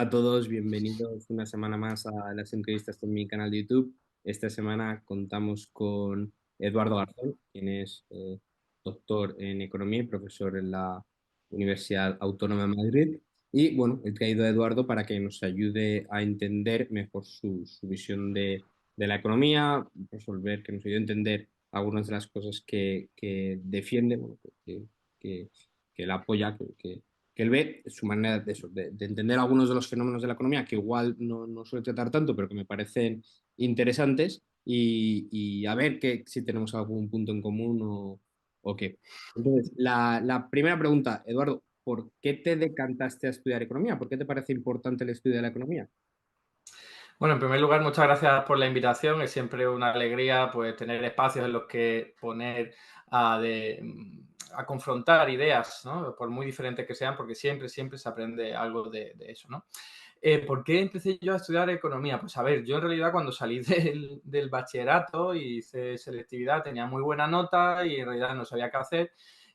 A todos, bienvenidos una semana más a las entrevistas en mi canal de YouTube. Esta semana contamos con Eduardo Garzón, quien es doctor en economía y profesor en la Universidad Autónoma de Madrid. Y bueno, he traído a Eduardo para que nos ayude a entender mejor su visión de la economía, resolver, que nos ayude a entender algunas de las cosas que defiende, bueno, que, que él apoya, que él ve su manera de, eso, de entender algunos de los fenómenos de la economía que igual no suele tratar tanto, pero que me parecen interesantes y a ver si tenemos algún punto en común o qué. Entonces, la primera pregunta, Eduardo, ¿por qué te decantaste a estudiar economía? ¿Por qué te parece importante el estudio de la economía? Bueno, en primer lugar, muchas gracias por la invitación. Es siempre una alegría pues tener espacios en los que poner a confrontar ideas, ¿no? Por muy diferentes que sean, porque siempre se aprende algo de eso, ¿no? ¿Por qué empecé yo a estudiar economía? Pues a ver, yo en realidad cuando salí del bachillerato y hice selectividad tenía muy buena nota y en realidad no sabía qué hacer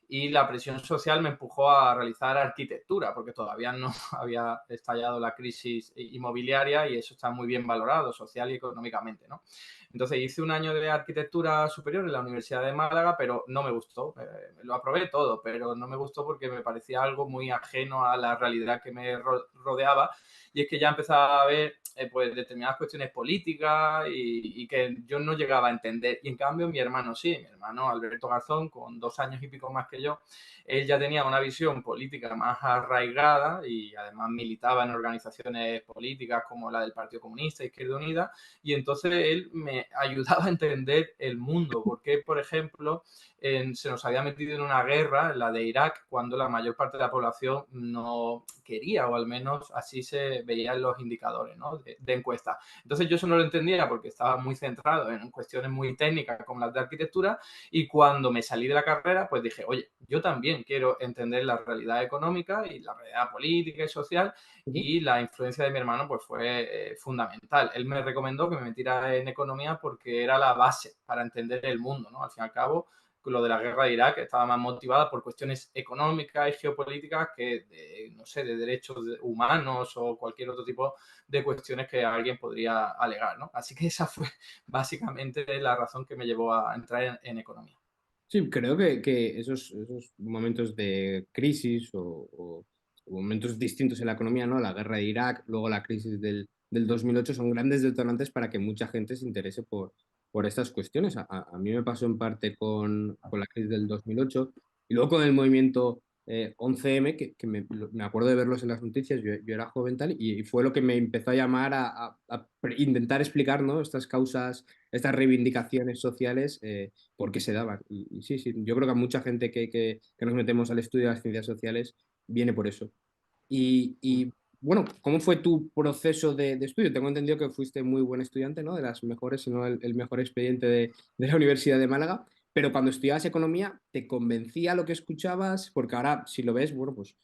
y la presión social me empujó a realizar arquitectura porque todavía no había estallado la crisis inmobiliaria y eso está muy bien valorado social y económicamente, ¿no? Entonces hice un año de arquitectura superior en la Universidad de Málaga, pero no me gustó. Lo aprobé todo, pero no me gustó porque me parecía algo muy ajeno a la realidad que me rodeaba y es que ya empezaba a ver pues determinadas cuestiones políticas y que yo no llegaba a entender. Y en cambio mi hermano sí, mi hermano Alberto Garzón, con 2 años y pico más que yo, él ya tenía una visión política más arraigada y además militaba en organizaciones políticas como la del Partido Comunista, Izquierda Unida, y entonces él me ayudaba a entender el mundo, porque, por ejemplo, se nos había metido en una guerra, la de Irak, cuando la mayor parte de la población no quería, o al menos así se veían los indicadores, ¿no? de encuesta. Entonces yo eso no lo entendía porque estaba muy centrado en cuestiones muy técnicas como las de arquitectura y cuando me salí de la carrera pues dije, oye, yo también quiero entender la realidad económica y la realidad política y social Ujú. y la influencia de mi hermano pues fue fundamental. Él me recomendó que me metiera en economía porque era la base para entender el mundo, ¿no? Al fin y al cabo, lo de la guerra de Irak estaba más motivada por cuestiones económicas y geopolíticas que, no sé, de derechos humanos o cualquier otro tipo de cuestiones que alguien podría alegar, ¿no? Así que esa fue básicamente la razón que me llevó a entrar en economía. Sí, creo que esos momentos de crisis o momentos distintos en la economía, ¿no? La guerra de Irak, luego la crisis del 2008 son grandes detonantes para que mucha gente se interese por estas cuestiones. A mí me pasó en parte con la crisis del 2008 y luego con el movimiento 11M, que me acuerdo de verlos en las noticias, yo era joven tal, y fue lo que me empezó a llamar a intentar explicar, ¿no? Estas causas, estas reivindicaciones sociales. Por qué se daban. Y sí, sí, yo creo que a mucha gente que nos metemos al estudio de las ciencias sociales viene por eso. Bueno, ¿cómo fue tu proceso de estudio? Tengo entendido que fuiste muy buen estudiante, ¿no? De las mejores, si no el mejor expediente de la Universidad de Málaga, pero cuando estudiabas economía, ¿te convencía lo que escuchabas? Porque ahora, si lo ves, bueno, pues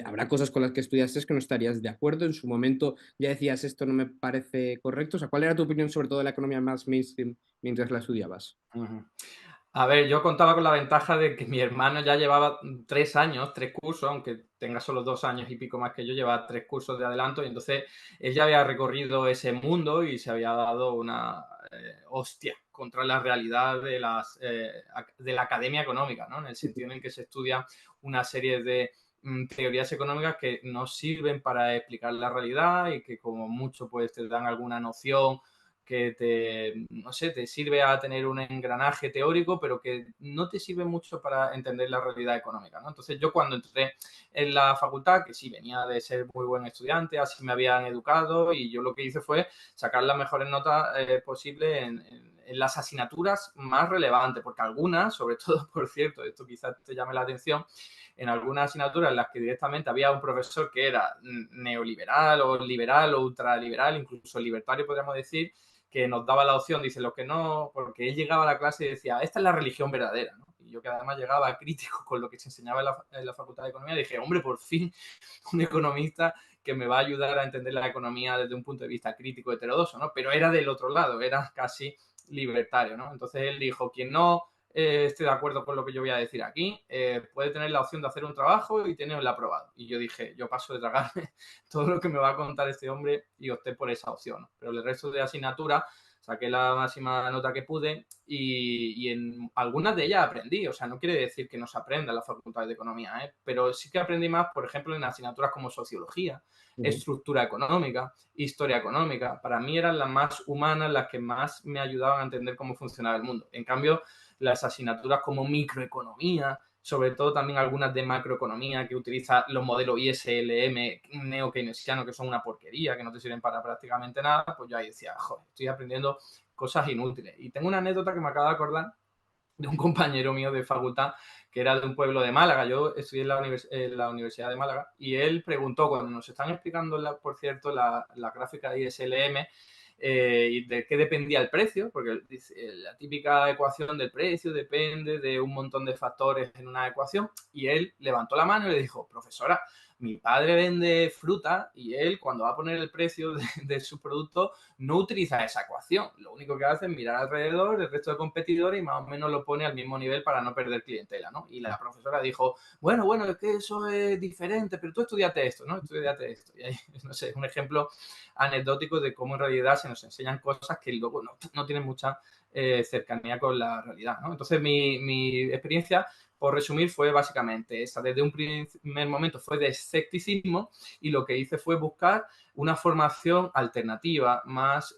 habrá cosas con las que estudiaste que no estarías de acuerdo. En su momento ya decías, esto no me parece correcto. O sea, ¿cuál era tu opinión sobre todo de la economía más mainstream mientras la estudiabas? Ujú. A ver, yo contaba con la ventaja de que mi hermano ya llevaba 3 años, 3 cursos, aunque tenga solo 2 años y pico más que yo, llevaba 3 cursos de adelanto y entonces él ya había recorrido ese mundo y se había dado una hostia contra la realidad de la academia económica, ¿no? En el sentido en el que se estudia una serie de teorías económicas que no sirven para explicar la realidad y que como mucho pues te dan alguna noción que no sé, te sirve a tener un engranaje teórico, pero que no te sirve mucho para entender la realidad económica, ¿no? Entonces yo cuando entré en la facultad, que sí venía de ser muy buen estudiante, así me habían educado y yo lo que hice fue sacar las mejores notas posibles en las asignaturas más relevantes, porque algunas, sobre todo, por cierto, esto quizás te llame la atención, en algunas asignaturas en las que directamente había un profesor que era neoliberal o ultraliberal, incluso libertario, podríamos decir, que nos daba la opción, dice, lo que no, porque él llegaba a la clase y decía, esta es la religión verdadera, ¿no? Y yo que además llegaba crítico con lo que se enseñaba en la Facultad de Economía, dije, hombre, por fin un economista que me va a ayudar a entender la economía desde un punto de vista crítico heterodoxo, ¿no? Pero era del otro lado, era casi libertario, ¿no? Entonces él dijo, quien no esté de acuerdo con lo que yo voy a decir aquí, puede tener la opción de hacer un trabajo y tenerlo aprobado. Y yo dije, yo paso de tragarme todo lo que me va a contar este hombre y opté por esa opción, ¿no? Pero el resto de asignaturas saqué la máxima nota que pude y en algunas de ellas aprendí. O sea, no quiere decir que no se aprenda en la Facultad de Economía, ¿eh? Pero sí que aprendí más, por ejemplo, en asignaturas como sociología, Ujú. estructura económica, historia económica. Para mí eran las más humanas, las que más me ayudaban a entender cómo funcionaba el mundo. En cambio, las asignaturas como microeconomía, sobre todo también algunas de macroeconomía que utiliza los modelos ISLM neo-keynesianos, que son una porquería, que no te sirven para prácticamente nada, pues yo ahí decía, joder, estoy aprendiendo cosas inútiles. Y tengo una anécdota que me acabo de acordar de un compañero mío de facultad que era de un pueblo de Málaga. Yo estudié en la Universidad de Málaga y él preguntó, cuando nos están explicando, por cierto, la gráfica de ISLM, y de qué dependía el precio, porque la típica ecuación del precio depende de un montón de factores en una ecuación, y él levantó la mano y le dijo, profesora, mi padre vende fruta y él cuando va a poner el precio de su producto no utiliza esa ecuación. Lo único que hace es mirar alrededor del resto de competidores y más o menos lo pone al mismo nivel para no perder clientela, ¿no? Y la profesora dijo, bueno, es que eso es diferente, pero tú estudiate esto, ¿no? Estudiate esto. Y ahí, no sé, es un ejemplo anecdótico de cómo en realidad se nos enseñan cosas que luego no tienen mucha cercanía con la realidad, ¿no? Entonces, mi experiencia, por resumir, fue básicamente esa. Desde un primer momento fue de escepticismo y lo que hice fue buscar una formación alternativa más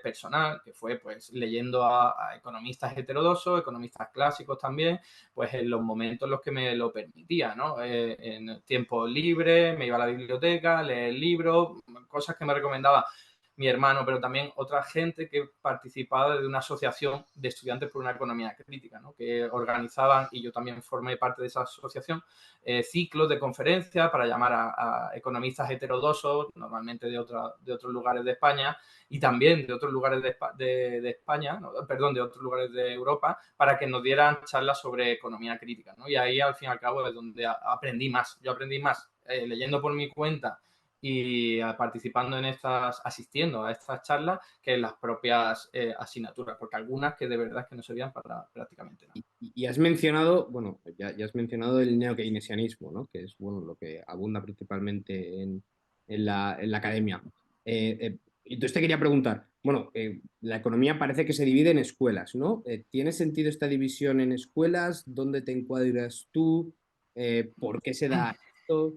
personal, que fue pues leyendo a economistas heterodoxos, economistas clásicos también, pues en los momentos en los que me lo permitía, ¿no? En tiempo libre, me iba a la biblioteca, leer libros, cosas que me recomendaba mi hermano, pero también otra gente que participaba de una asociación de estudiantes por una economía crítica, ¿no? Que organizaban, y yo también formé parte de esa asociación, ciclos de conferencias para llamar a economistas heterodoxos, normalmente de otros lugares de España y también de otros lugares de España, no, perdón, de otros lugares de Europa, para que nos dieran charlas sobre economía crítica, ¿no? Y ahí, al fin y al cabo, es donde aprendí más. Yo aprendí más leyendo por mi cuenta y participando en estas, asistiendo a estas charlas, que en las propias asignaturas, porque algunas que de verdad es que no servían para prácticamente nada. Y has mencionado, bueno, ya has mencionado el neo-keynesianismo, ¿no? Que es, bueno, lo que abunda principalmente en la academia. Entonces te quería preguntar, bueno, la economía parece que se divide en escuelas, ¿no? ¿Tiene sentido esta división en escuelas? ¿Dónde te encuadras tú? ¿Por qué se da esto?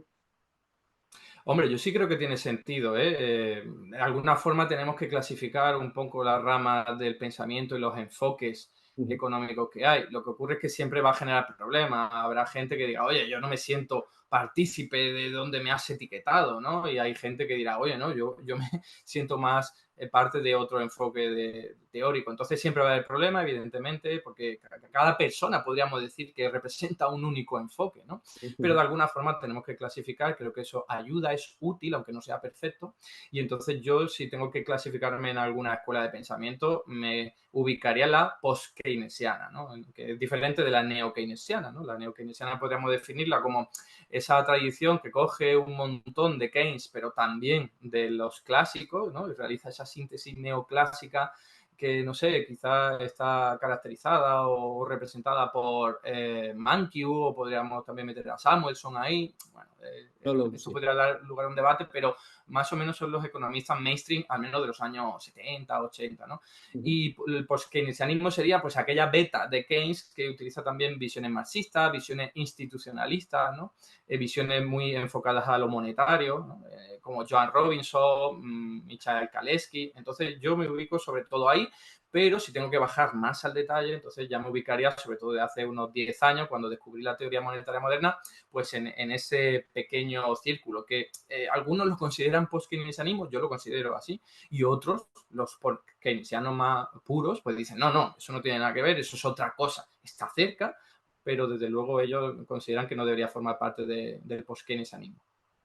Hombre, yo sí creo que tiene sentido, ¿eh? De alguna forma tenemos que clasificar un poco las ramas del pensamiento y los enfoques Ujú. económicos que hay. Lo que ocurre es que siempre va a generar problemas. Habrá gente que diga, oye, yo no me siento partícipe de donde me has etiquetado, ¿no? Y hay gente que dirá, oye, no, yo me siento más parte de otro enfoque teórico. Entonces siempre va a haber problemas, evidentemente, porque cada persona podríamos decir que representa un único enfoque, ¿no? Pero Ujú. de alguna forma tenemos que clasificar, creo que eso ayuda, es útil, aunque no sea perfecto, y entonces yo, si tengo que clasificarme en alguna escuela de pensamiento, me ubicaría en la post-keynesiana, ¿no? Que es diferente de la neo-keynesiana, ¿no? La neo-keynesiana podríamos definirla como esa tradición que coge un montón de Keynes, pero también de los clásicos, ¿no? Y realiza esa síntesis neoclásica que, no sé, quizás está caracterizada o representada por Mankiw, o podríamos también meter a Samuelson ahí. Bueno, Solo, eso sí. podría dar lugar a un debate, pero más o menos son los economistas mainstream, al menos de los años 70, 80, ¿no? Ujú. Y el post-keynesianismo sería pues aquella beta de Keynes que utiliza también visiones marxistas, visiones institucionalistas, ¿no? Visiones muy enfocadas a lo monetario, ¿no? Como Joan Robinson, Michael Kalecki. Entonces yo me ubico sobre todo ahí, pero si tengo que bajar más al detalle, entonces ya me ubicaría sobre todo de hace unos 10 años, cuando descubrí la teoría monetaria moderna, pues en ese pequeño círculo que algunos lo consideran post-keynesianismo, yo lo considero así, y otros, los keynesianos más puros, pues dicen, no, eso no tiene nada que ver, eso es otra cosa, está cerca, pero desde luego ellos consideran que no debería formar parte del post-keynesianismo.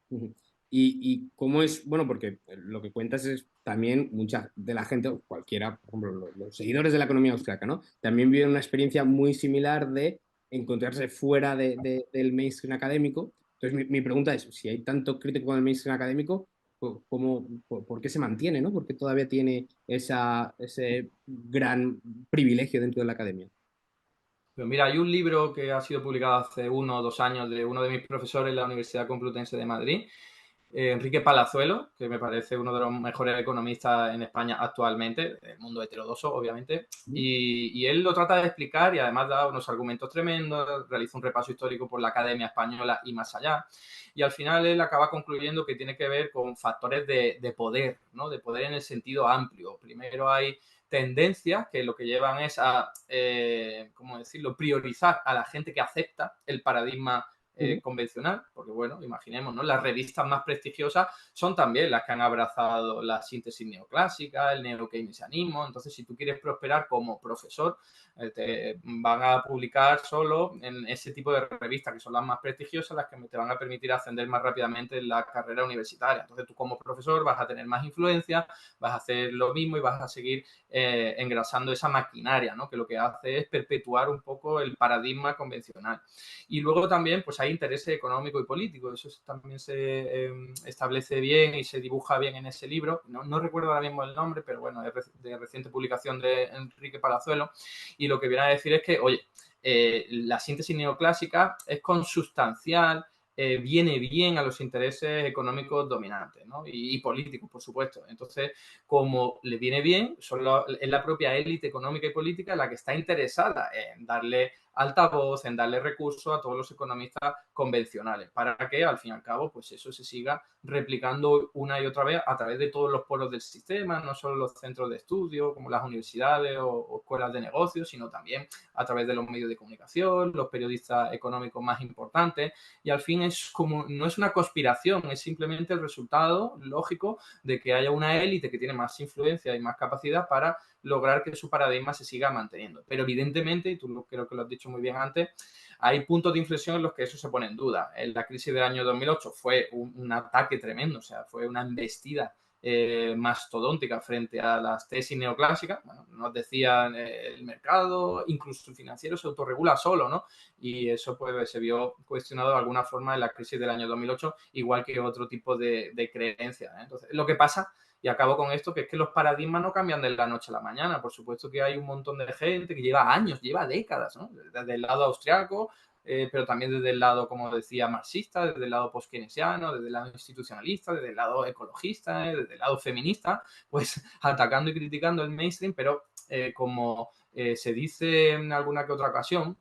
Ujú. Y cómo es, bueno, porque lo que cuentas es también mucha de la gente, o cualquiera, por ejemplo, los seguidores de la economía austriaca, ¿no? También viven una experiencia muy similar de encontrarse fuera del mainstream académico. Entonces, mi pregunta es, si hay tanto crítico con el mainstream académico, ¿por qué se mantiene, ¿no? ¿Por qué todavía tiene ese gran privilegio dentro de la academia? Pero mira, hay un libro que ha sido publicado hace 1 o 2 años de uno de mis profesores en la Universidad Complutense de Madrid, Enrique Palazuelo, que me parece uno de los mejores economistas en España actualmente, del mundo heterodoxo, obviamente, y él lo trata de explicar y además da unos argumentos tremendos, realiza un repaso histórico por la Academia Española y más allá, y al final él acaba concluyendo que tiene que ver con factores de poder, ¿no? De poder en el sentido amplio. Primero hay tendencias que lo que llevan es a, ¿cómo decirlo?, priorizar a la gente que acepta el paradigma Ujú. convencional, porque bueno, imaginemos, ¿no? Las revistas más prestigiosas son también las que han abrazado la síntesis neoclásica, el neo-keynesianismo. Entonces, si tú quieres prosperar como profesor, te van a publicar solo en ese tipo de revistas que son las más prestigiosas, las que te van a permitir ascender más rápidamente en la carrera universitaria. Entonces, tú como profesor vas a tener más influencia, vas a hacer lo mismo y vas a seguir engrasando esa maquinaria, ¿no? Que lo que hace es perpetuar un poco el paradigma convencional. Y luego también pues hay interés económico y político, eso también se establece bien y se dibuja bien en ese libro, no recuerdo ahora mismo el nombre, pero bueno, es de reciente publicación de Enrique Palazuelo, y lo que viene a decir es que, oye, la síntesis neoclásica es consustancial, viene bien a los intereses económicos dominantes, ¿no? Y políticos, por supuesto. Entonces, como le viene bien, es la propia élite económica y política la que está interesada en darle altavoz, en darle recursos a todos los economistas convencionales, para que al fin y al cabo pues eso se siga replicando una y otra vez a través de todos los poros del sistema, no solo los centros de estudio como las universidades o escuelas de negocios, sino también a través de los medios de comunicación, los periodistas económicos más importantes, y al fin es como, no es una conspiración, es simplemente el resultado lógico de que haya una élite que tiene más influencia y más capacidad para lograr que su paradigma se siga manteniendo. Pero evidentemente, y tú creo que lo has dicho muy bien antes, hay puntos de inflexión en los que eso se pone en duda. En la crisis del año 2008 fue un ataque tremendo, o sea, fue una embestida mastodóntica frente a las tesis neoclásicas. Bueno, nos decían el mercado, incluso el financiero se autorregula solo, ¿no? Y eso pues se vio cuestionado de alguna forma en la crisis del año 2008, igual que otro tipo de creencias. Entonces, lo que pasa, y acabo con esto, que es que los paradigmas no cambian de la noche a la mañana. Por supuesto que hay un montón de gente que lleva años, lleva décadas, ¿no? Desde el lado austriaco, pero también desde el lado, como decía, marxista, desde el lado post-keynesiano, desde el lado institucionalista, desde el lado ecologista, desde el lado feminista, pues atacando y criticando el mainstream, pero como se dice en alguna que otra ocasión,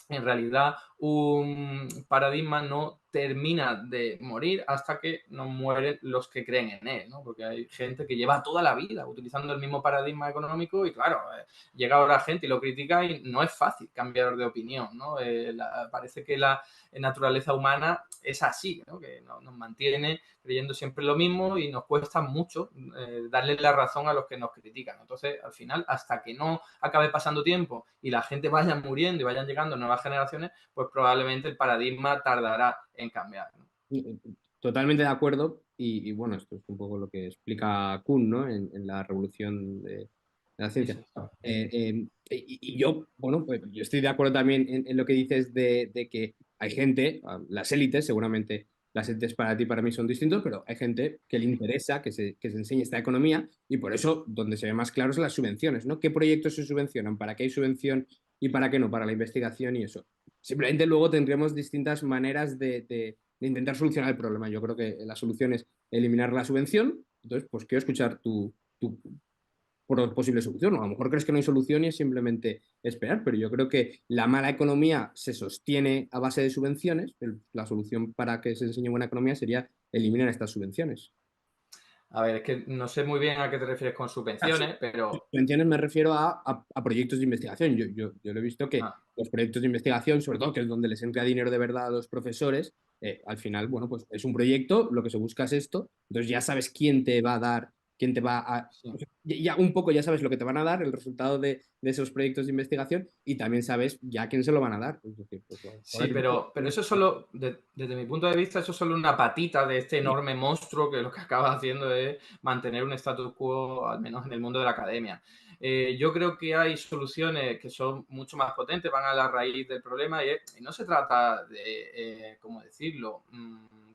en realidad un paradigma no termina de morir hasta que no mueren los que creen en él, ¿no? Porque hay gente que lleva toda la vida utilizando el mismo paradigma económico y claro, llega ahora gente y lo critica y no es fácil cambiar de opinión, ¿no? Parece que la naturaleza humana es así, ¿no? Que nos mantiene creyendo siempre lo mismo y nos cuesta mucho darle la razón a los que nos critican. Entonces, al final, hasta que no acabe pasando tiempo y la gente vaya muriendo y vayan llegando nuevas generaciones, pues probablemente el paradigma tardará en cambiar, ¿no? Totalmente de acuerdo y, bueno, esto es un poco lo que explica Kuhn, ¿no? En la revolución de la Sí, ciencia. sí. Y yo, bueno, pues yo estoy de acuerdo también en lo que dices de que hay gente, las élites, seguramente las élites para ti y para mí son distintos, pero hay gente que le interesa que se enseñe esta economía y por eso donde se ve más claro son las subvenciones, ¿no? ¿Qué proyectos se subvencionan? ¿Para qué hay subvención y para qué no? Para la investigación y eso. Simplemente luego tendremos distintas maneras de intentar solucionar el problema. Yo creo que la solución es eliminar la subvención. Entonces, pues quiero escuchar tu posible solución. O a lo mejor crees que no hay solución y es simplemente esperar, pero yo creo que la mala economía se sostiene a base de subvenciones. La solución para que se enseñe buena economía sería eliminar estas subvenciones. A ver, es que no sé muy bien a qué te refieres con subvenciones, pero... Subvenciones me refiero a proyectos de investigación. Yo lo he visto que Ah, los proyectos de investigación, sobre todo que es donde les entra dinero de verdad a los profesores, al final, bueno, pues es un proyecto, lo que se busca es esto, entonces ya sabes quién te va a dar, quién te va a... sí. Ya un poco ya sabes lo que te van a dar, el resultado de esos proyectos de investigación, y también sabes ya quién se lo van a dar. Es decir, pues, bueno, Sí, pero eso es solo, desde mi punto de vista, eso es solo una patita de este enorme monstruo que lo que acaba haciendo es mantener un status quo, al menos en el mundo de la academia. Yo creo que hay soluciones que son mucho más potentes, van a la raíz del problema y no se trata de, ¿cómo decirlo?,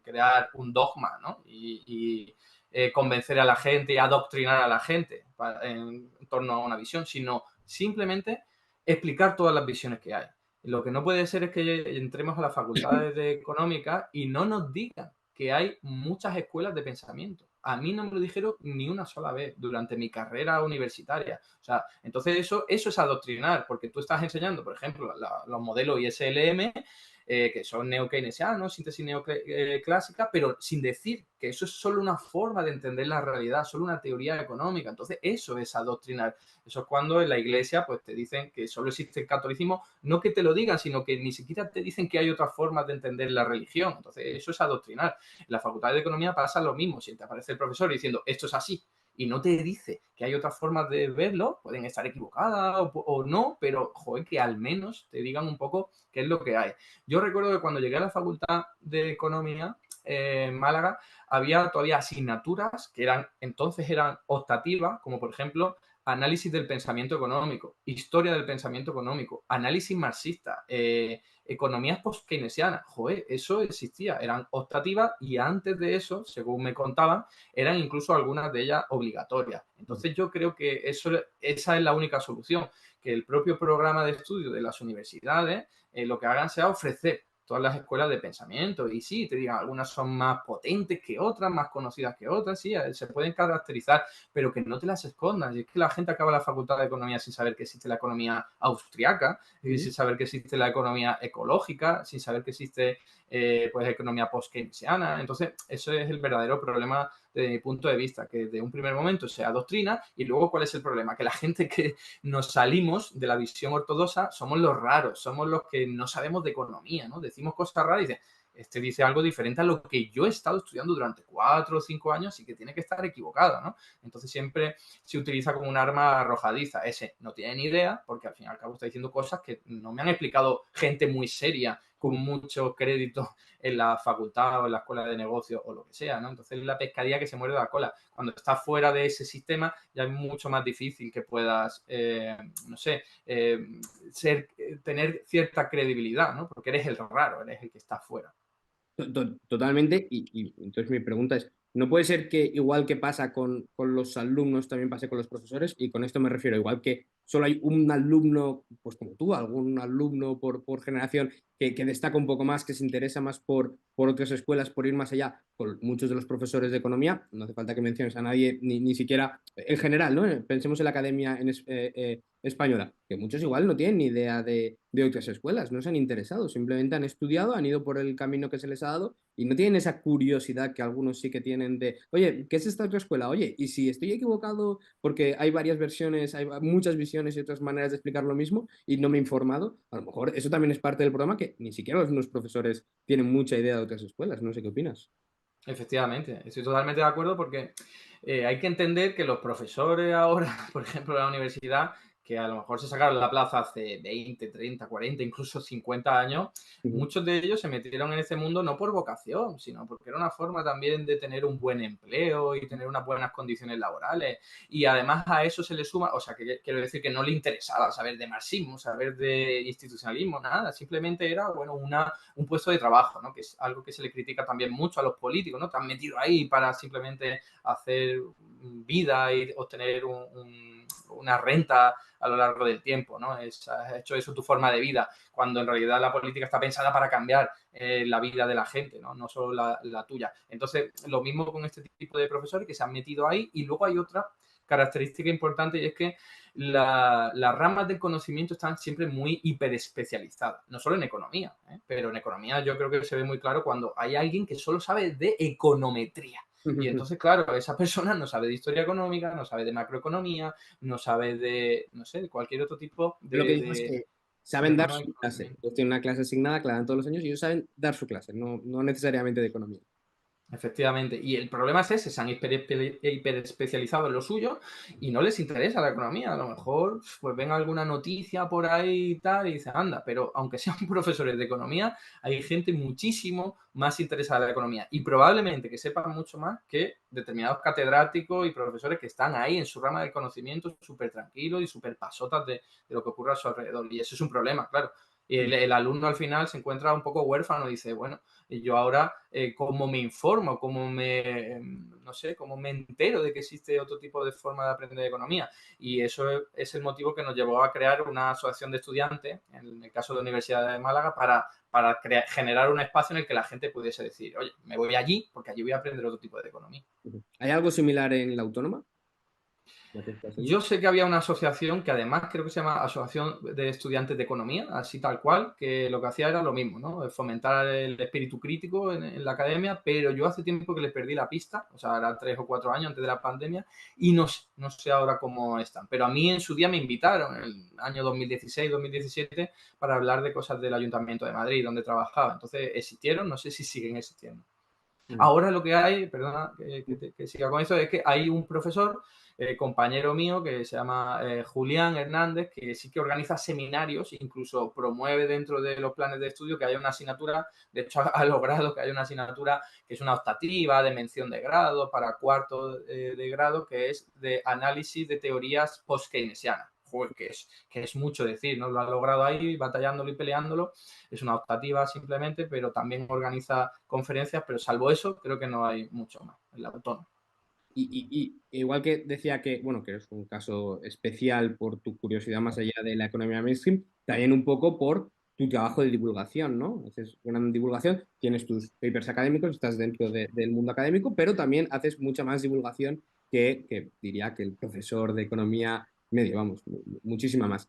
crear un dogma, ¿no? Y convencer a la gente y adoctrinar a la gente en torno a una visión, sino simplemente explicar todas las visiones que hay. Lo que no puede ser es que entremos a las facultades de económica y no nos digan que hay muchas escuelas de pensamiento. A mí no me lo dijeron ni una sola vez durante mi carrera universitaria. O sea, entonces eso es adoctrinar, porque tú estás enseñando, por ejemplo, los modelos ISLM, que son neo-keynesianos, síntesis neoclásica, pero sin decir que eso es solo una forma de entender la realidad, solo una teoría económica. Entonces, eso es adoctrinar. Eso es cuando en la iglesia pues te dicen que solo existe el catolicismo, no que te lo digan, sino que ni siquiera te dicen que hay otras formas de entender la religión. Entonces, eso es adoctrinar. En la Facultad de Economía pasa lo mismo. Si te aparece el profesor diciendo esto es así y no te dice que hay otras formas de verlo, pueden estar equivocadas o no, pero joder, que al menos te digan un poco qué es lo que hay. Yo recuerdo que cuando llegué a la Facultad de Economía en Málaga, había todavía asignaturas que eran optativas, como por ejemplo análisis del pensamiento económico, historia del pensamiento económico, análisis marxista, economías post-keynesianas. Joder, eso existía, eran optativas y antes de eso, según me contaban, eran incluso algunas de ellas obligatorias. Entonces yo creo que esa es la única solución, que el propio programa de estudio de las universidades lo que hagan sea ofrecer todas las escuelas de pensamiento. Y sí, te digan, algunas son más potentes que otras, más conocidas que otras, sí, se pueden caracterizar, pero que no te las escondas. Y es que la gente acaba la facultad de economía sin saber que existe la economía austriaca, sin saber que existe la economía ecológica, sin saber que existe pues economía post-keynesiana. Entonces, eso es el verdadero problema desde mi punto de vista, que de un primer momento se adoctrina y luego, ¿cuál es el problema? Que la gente que nos salimos de la visión ortodoxa somos los raros, somos los que no sabemos de economía, ¿no? Decimos cosas raras y dicen, este dice algo diferente a lo que yo he estado estudiando durante 4 o 5 años y que tiene que estar equivocado, ¿no? Entonces siempre se utiliza como un arma arrojadiza. Ese no tiene ni idea, porque al fin y al cabo está diciendo cosas que no me han explicado gente muy seria con mucho crédito en la facultad o en la escuela de negocios o lo que sea, ¿no? Entonces la pescadilla que se muerde la cola. Cuando estás fuera de ese sistema ya es mucho más difícil que puedas, no sé, tener cierta credibilidad, ¿no? Porque eres el raro, eres el que está fuera. Totalmente. Y entonces mi pregunta es, ¿no puede ser que igual que pasa con los alumnos, también pase con los profesores? Y con esto me refiero, igual que solo hay un alumno, pues como tú, algún alumno por generación que destaca un poco más, que se interesa más por otras escuelas, por ir más allá, con muchos de los profesores de economía, no hace falta que menciones a nadie, ni siquiera en general, ¿no? Pensemos en la academia española, que muchos igual no tienen ni idea de otras escuelas, no se han interesado, simplemente han estudiado, han ido por el camino que se les ha dado y no tienen esa curiosidad que algunos sí que tienen de, oye, ¿qué es esta otra escuela? Oye, y si estoy equivocado porque hay varias versiones, hay muchas visiones y otras maneras de explicar lo mismo y no me he informado, a lo mejor eso también es parte del problema que ni siquiera los profesores tienen mucha idea de otras escuelas, no sé qué opinas. Efectivamente, estoy totalmente de acuerdo porque hay que entender que los profesores ahora, por ejemplo, de la universidad, que a lo mejor se sacaron la plaza hace 20, 30, 40, incluso 50 años, Ujú. muchos de ellos se metieron en ese mundo no por vocación, sino porque era una forma también de tener un buen empleo y tener unas buenas condiciones laborales. Y además a eso se le suma, o sea, que quiero decir que no le interesaba saber de marxismo, saber de institucionalismo, nada, simplemente era, bueno, un puesto de trabajo, ¿no? Que es algo que se le critica también mucho a los políticos, ¿no? Te han metido ahí para simplemente hacer vida y obtener una renta a lo largo del tiempo, ¿no? Has hecho eso tu forma de vida, cuando en realidad la política está pensada para cambiar la vida de la gente, ¿no? No solo la tuya. Entonces, lo mismo con este tipo de profesores que se han metido ahí y luego hay otra característica importante y es que las ramas del conocimiento están siempre muy hiperespecializadas, no solo en economía, pero en economía yo creo que se ve muy claro cuando hay alguien que solo sabe de econometría. Y entonces, claro, esa persona no sabe de historia económica, no sabe de macroeconomía, no sabe de, no sé, de cualquier otro tipo Yo lo que digo es que de saben dar rama de su clase. conocimiento. Ellos tienen una clase asignada que la dan todos los años y ellos saben dar su clase, no necesariamente de economía. Efectivamente. Y el problema es ese, se han hiperespecializado en lo suyo y no les interesa la economía. A lo mejor pues ven alguna noticia por ahí y tal y dicen, anda, pero aunque sean profesores de economía, hay gente muchísimo más interesada en la economía y probablemente que sepan mucho más que determinados catedráticos y profesores que están ahí en su rama de conocimiento súper tranquilos y súper pasotas de lo que ocurre a su alrededor. Y eso es un problema, claro. Y el alumno al final se encuentra un poco huérfano y dice, bueno, y yo ahora, ¿cómo me informo? No sé, cómo me entero de que existe otro tipo de forma de aprender economía? Y eso es el motivo que nos llevó a crear una asociación de estudiantes, en el caso de la Universidad de Málaga, para generar un espacio en el que la gente pudiese decir, oye, me voy allí porque allí voy a aprender otro tipo de economía. ¿Hay algo similar en la autónoma? ¿La que estás allí? Yo sé que había una asociación que además creo que se llama Asociación de Estudiantes de Economía, así tal cual, que lo que hacía era lo mismo, ¿no? Fomentar el espíritu crítico en la academia, pero yo hace tiempo que les perdí la pista, o sea, era 3 o 4 años antes de la pandemia, y no sé ahora cómo están. Pero a mí en su día me invitaron, en el año 2016, 2017, para hablar de cosas del Ayuntamiento de Madrid, donde trabajaba. Entonces existieron, no sé si siguen existiendo. Mm. Ahora lo que hay, perdona que siga con eso, es que hay un profesor, compañero mío, que se llama Julián Hernández, que sí que organiza seminarios, incluso promueve dentro de los planes de estudio que haya una asignatura, de hecho ha logrado que haya una asignatura que es una optativa de mención de grado para cuarto de grado, que es de análisis de teorías post-keynesianas. Joder, que es mucho decir, ¿no? Lo ha logrado ahí, batallándolo y peleándolo. Es una optativa simplemente, pero también organiza conferencias, pero salvo eso, creo que no hay mucho más en la autónoma. Igual que decía que, bueno, que es un caso especial por tu curiosidad más allá de la economía mainstream, también un poco por tu trabajo de divulgación, ¿no? Haces gran divulgación, tienes tus papers académicos, estás dentro del mundo académico, pero también haces mucha más divulgación que diría que el profesor de economía medio, vamos, muchísima más.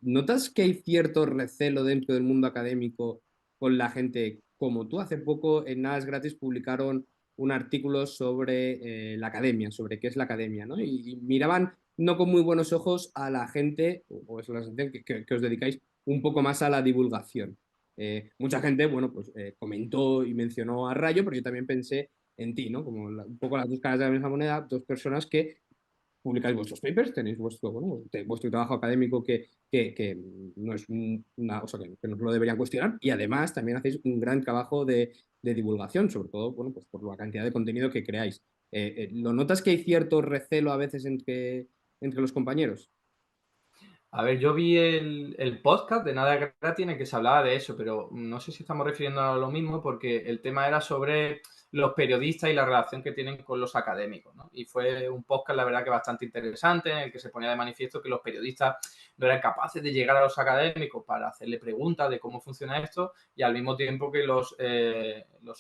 ¿Notas que hay cierto recelo dentro del mundo académico con la gente como tú? Hace poco en Nada es Gratis publicaron un artículo sobre la academia, sobre qué es la academia, ¿no? Y miraban no con muy buenos ojos a la gente, o es la sensación que os dedicáis un poco más a la divulgación. Mucha gente, bueno, pues comentó y mencionó a Rayo, pero yo también pensé en ti, ¿no? Como un poco las dos caras de la misma moneda, dos personas que publicáis vuestros papers, tenéis vuestro, bueno, vuestro trabajo académico que no es una, o sea, que no lo deberían cuestionar y además también hacéis un gran trabajo de divulgación, sobre todo, bueno, pues por la cantidad de contenido que creáis. ¿Lo notas que hay cierto recelo a veces entre los compañeros? A ver, yo vi el podcast de Nada Gratis en el que se hablaba de eso, pero no sé si estamos refiriendo a lo mismo porque el tema era sobre los periodistas y la relación que tienen con los académicos, ¿no? Y fue un podcast, la verdad, que bastante interesante, en el que se ponía de manifiesto que los periodistas no eran capaces de llegar a los académicos para hacerle preguntas de cómo funciona esto y al mismo tiempo que los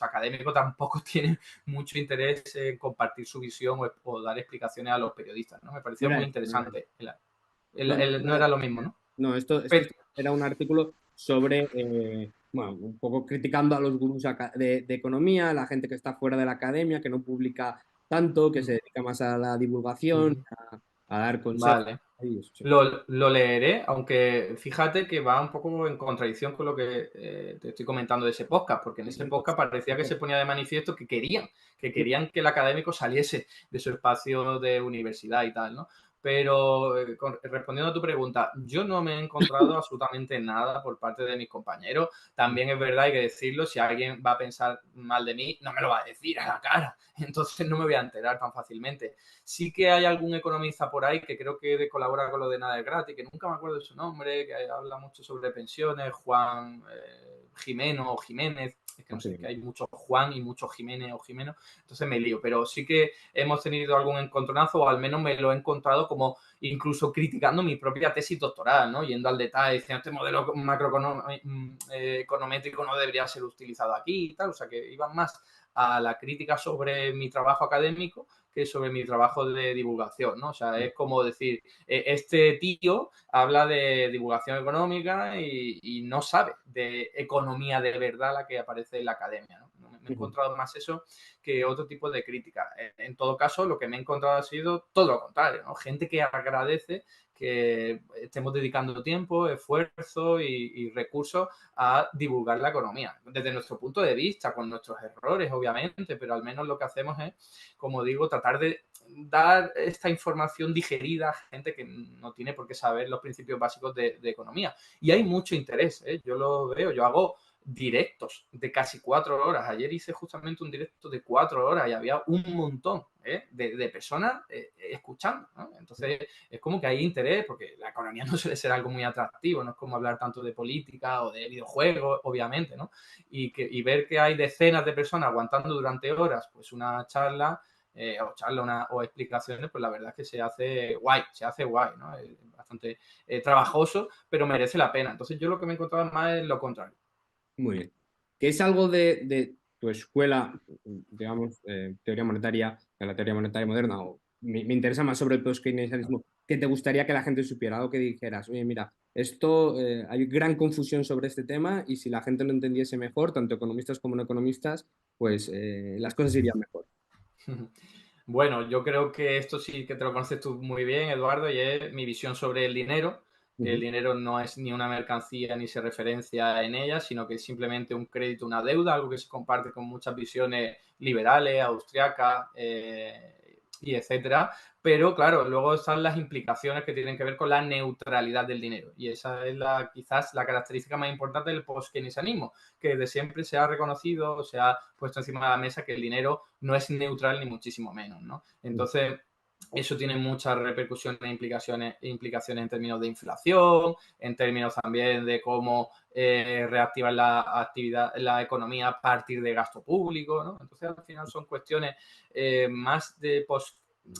académicos tampoco tienen mucho interés en compartir su visión o dar explicaciones a los periodistas, ¿no? Me No pareció era muy esto, no era esto. interesante. No, no, No era lo mismo, ¿no? no, esto Pero, era un artículo sobre, bueno, un poco criticando a los gurús de economía, a la gente que está fuera de la academia, que no publica tanto, que se dedica más a la divulgación, a dar consejos. vale. Ahí, eso sí. Lo leeré, aunque fíjate que va un poco en contradicción con lo que te estoy comentando de ese podcast, porque en ese podcast parecía que se ponía de manifiesto que querían que el académico saliese de su espacio de universidad y tal, ¿no? Pero respondiendo a tu pregunta, yo no me he encontrado absolutamente nada por parte de mis compañeros. También es verdad, hay que decirlo, si alguien va a pensar mal de mí, no me lo va a decir a la cara. Entonces no me voy a enterar tan fácilmente. Sí que hay algún economista por ahí que creo que colabora con lo de Nada es Gratis, que nunca me acuerdo de su nombre, que habla mucho sobre pensiones, Juan Jimeno o Jiménez, es que no sé, es que hay muchos Juan y muchos Jiménez o Jimeno, entonces me lío, pero sí que hemos tenido algún encontronazo, o al menos me lo he encontrado como incluso criticando mi propia tesis doctoral, ¿no? Yendo al detalle, diciendo este modelo macroeconométrico no debería ser utilizado aquí y tal, o sea que iban más a la crítica sobre mi trabajo académico que sobre mi trabajo de divulgación, ¿no? O sea, es como decir, este tío habla de divulgación económica y no sabe de economía de verdad la que aparece en la academia, ¿no? Me he encontrado más eso que otro tipo de crítica. En todo caso, lo que me he encontrado ha sido todo lo contrario, ¿no? Gente que agradece que estemos dedicando tiempo, esfuerzo y recursos a divulgar la economía. Desde nuestro punto de vista, con nuestros errores, obviamente, pero al menos lo que hacemos es, como digo, tratar de dar esta información digerida a gente que no tiene por qué saber los principios básicos de economía. Y hay mucho interés, ¿eh? Yo lo veo, yo hago directos de casi 4 horas. Ayer hice justamente un directo de 4 horas y había un montón de personas escuchando, ¿no? Entonces, es como que hay interés, porque la economía no suele ser algo muy atractivo, no es como hablar tanto de política o de videojuegos, obviamente, ¿no? Y ver que hay decenas de personas aguantando durante horas, pues una charla o explicaciones, pues la verdad es que se hace guay, ¿no? Es bastante trabajoso, pero merece la pena. Entonces yo lo que me encontraba más es lo contrario. Muy bien. ¿Qué es algo de tu escuela, digamos, teoría monetaria, de la teoría monetaria moderna, o me interesa más sobre el post-keynesianismo, que te gustaría que la gente supiera, algo que dijeras, oye, mira, esto, hay gran confusión sobre este tema y si la gente lo entendiese mejor, tanto economistas como no economistas, pues las cosas irían mejor. Bueno, yo creo que esto sí que te lo conoces tú muy bien, Eduardo, y es mi visión sobre el dinero, que el Ujú. dinero no es ni una mercancía ni se referencia en ella, sino que es simplemente un crédito, una deuda, algo que se comparte con muchas visiones liberales, austriacas y etcétera. Pero claro, luego están las implicaciones que tienen que ver con la neutralidad del dinero. Y esa es quizás la característica más importante del post-keynesianismo, que desde siempre se ha reconocido, se ha puesto encima de la mesa que el dinero no es neutral ni muchísimo menos, ¿no? Entonces, eso tiene muchas repercusiones e implicaciones en términos de inflación, en términos también de cómo reactivar la actividad, la economía a partir de gasto público, ¿no? Entonces, al final son cuestiones más de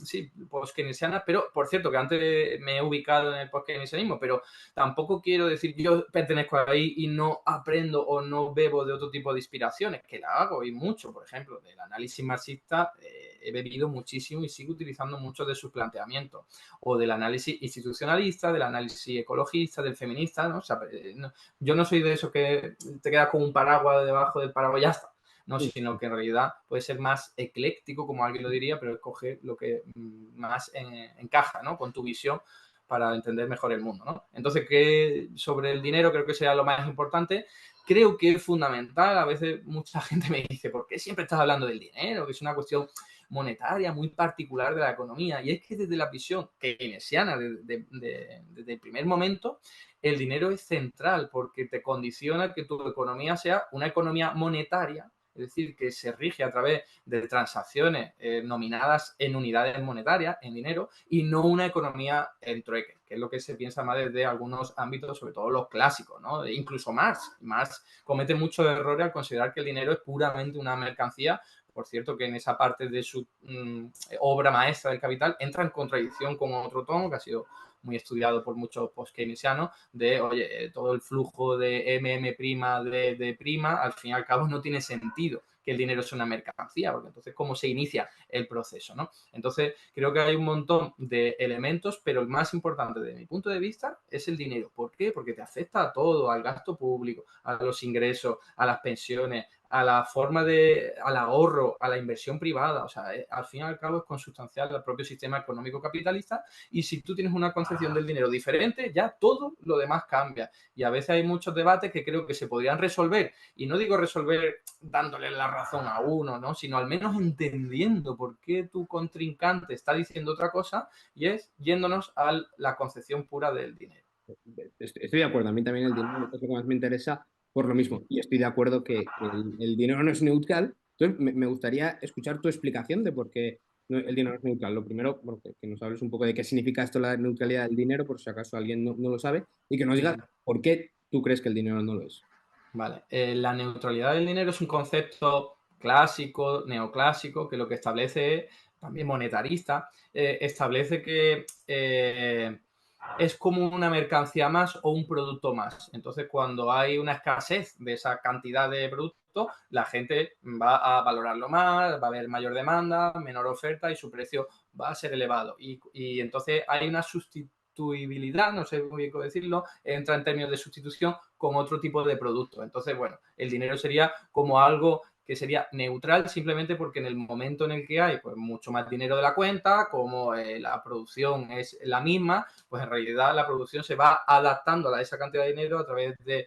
sí, post-keynesianas, pero por cierto que antes me he ubicado en el post-keynesianismo, pero tampoco quiero decir yo pertenezco ahí y no aprendo o no bebo de otro tipo de inspiraciones, que la hago y mucho, por ejemplo, del análisis marxista he bebido muchísimo y sigo utilizando muchos de sus planteamientos, o del análisis institucionalista, del análisis ecologista, del feminista, ¿no? O sea, yo no soy de eso que te quedas con un paraguas debajo del paraguas y ya está, no, sino que en realidad puede ser más ecléctico, como alguien lo diría, pero escoge lo que más encaja, ¿no? Con tu visión para entender mejor el mundo, ¿no? Entonces, ¿qué sobre el dinero creo que sea lo más importante? Creo que es fundamental. A veces mucha gente me dice, ¿por qué siempre estás hablando del dinero? Que es una cuestión monetaria muy particular de la economía. Y es que desde la visión keynesiana, desde el primer momento, el dinero es central porque te condiciona que tu economía sea una economía monetaria, es decir, que se rige a través de transacciones nominadas en unidades monetarias, en dinero, y no una economía en trueque, que es lo que se piensa más desde algunos ámbitos, sobre todo los clásicos, ¿no? E incluso Marx. Marx comete muchos errores al considerar que el dinero es puramente una mercancía. Por cierto, que en esa parte de su obra maestra del Capital entra en contradicción con otro tomo que ha sido muy estudiado por muchos post-keynesianos, de, oye, todo el flujo de MM' de prima, al fin y al cabo no tiene sentido que el dinero es una mercancía, porque entonces, ¿cómo se inicia el proceso, no? Entonces, creo que hay un montón de elementos, pero el más importante desde mi punto de vista es el dinero. ¿Por qué? Porque te afecta a todo, al gasto público, a los ingresos, a las pensiones, a la forma al ahorro, a la inversión privada. O sea, al fin y al cabo es consustancial al propio sistema económico capitalista, y si tú tienes una concepción del dinero diferente, ya todo lo demás cambia. Y a veces hay muchos debates que creo que se podrían resolver, y no digo resolver dándole la razón a uno, ¿no? Sino al menos entendiendo por qué tu contrincante está diciendo otra cosa, y es yéndonos a la concepción pura del dinero. Estoy de acuerdo, a mí también el dinero es lo que más me interesa por lo mismo. Y estoy de acuerdo que el dinero no es neutral. Entonces, me gustaría escuchar tu explicación de por qué el dinero no es neutral. Lo primero, bueno, que nos hables un poco de qué significa esto, la neutralidad del dinero, por si acaso alguien no lo sabe, y que nos digas por qué tú crees que el dinero no lo es. Vale, la neutralidad del dinero es un concepto clásico, neoclásico, que lo que establece es, también monetarista, establece que es como una mercancía más o un producto más. Entonces, cuando hay una escasez de esa cantidad de producto, la gente va a valorarlo más, va a haber mayor demanda, menor oferta y su precio va a ser elevado. Y entonces hay una sustituibilidad, no sé muy bien cómo decirlo, entra en términos de sustitución con otro tipo de producto. Entonces, bueno, el dinero sería como algo que sería neutral simplemente porque en el momento en el que hay pues mucho más dinero de la cuenta, como la producción es la misma, pues en realidad la producción se va adaptando a esa cantidad de dinero a través de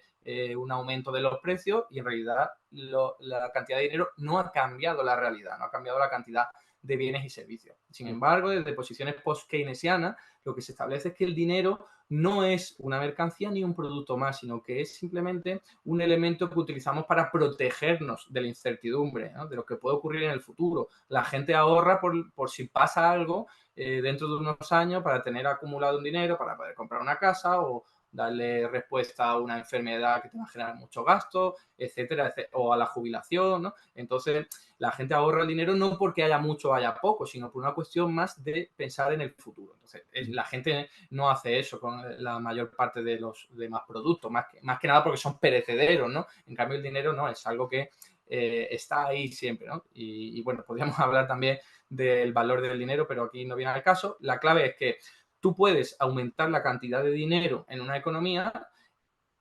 un aumento de los precios, y en realidad la cantidad de dinero no ha cambiado la realidad, no ha cambiado la cantidad de bienes y servicios. Sin embargo, desde posiciones post-keynesianas, lo que se establece es que el dinero no es una mercancía ni un producto más, sino que es simplemente un elemento que utilizamos para protegernos de la incertidumbre, ¿no? De lo que puede ocurrir en el futuro. La gente ahorra por si pasa algo dentro de unos años para tener acumulado un dinero, para poder comprar una casa o darle respuesta a una enfermedad que te va a generar mucho gasto, etcétera, etcétera, o a la jubilación, ¿no? Entonces, la gente ahorra el dinero no porque haya mucho o haya poco, sino por una cuestión más de pensar en el futuro. Entonces, la gente no hace eso con la mayor parte de los demás productos, más que nada porque son perecederos, ¿no? En cambio, el dinero no, es algo que está ahí siempre, ¿no? Y bueno, podríamos hablar también del valor del dinero, pero aquí no viene al caso. La clave es que tú puedes aumentar la cantidad de dinero en una economía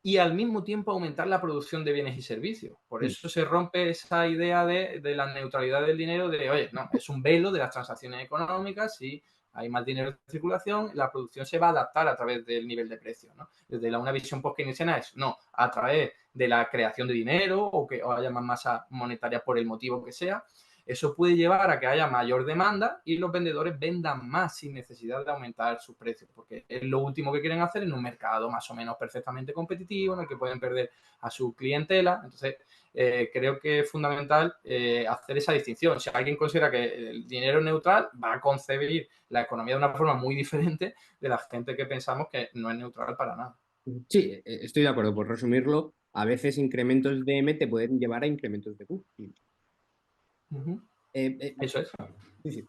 y al mismo tiempo aumentar la producción de bienes y servicios. Por eso se rompe esa idea de la neutralidad del dinero, de, oye, no, es un velo de las transacciones económicas y hay más dinero en circulación, la producción se va a adaptar a través del nivel de precio, ¿no? Desde una visión post-keynesiana es, no, a través de la creación de dinero o que haya más masa monetaria por el motivo que sea, eso puede llevar a que haya mayor demanda y los vendedores vendan más sin necesidad de aumentar sus precios, porque es lo último que quieren hacer en un mercado más o menos perfectamente competitivo, en el que pueden perder a su clientela. Entonces, creo que es fundamental hacer esa distinción. Si alguien considera que el dinero es neutral, va a concebir la economía de una forma muy diferente de la gente que pensamos que no es neutral para nada. Sí, estoy de acuerdo. Por resumirlo, a veces incrementos de M te pueden llevar a incrementos de Q. Uh -huh. Eh, eh, Eso es. sí, sí,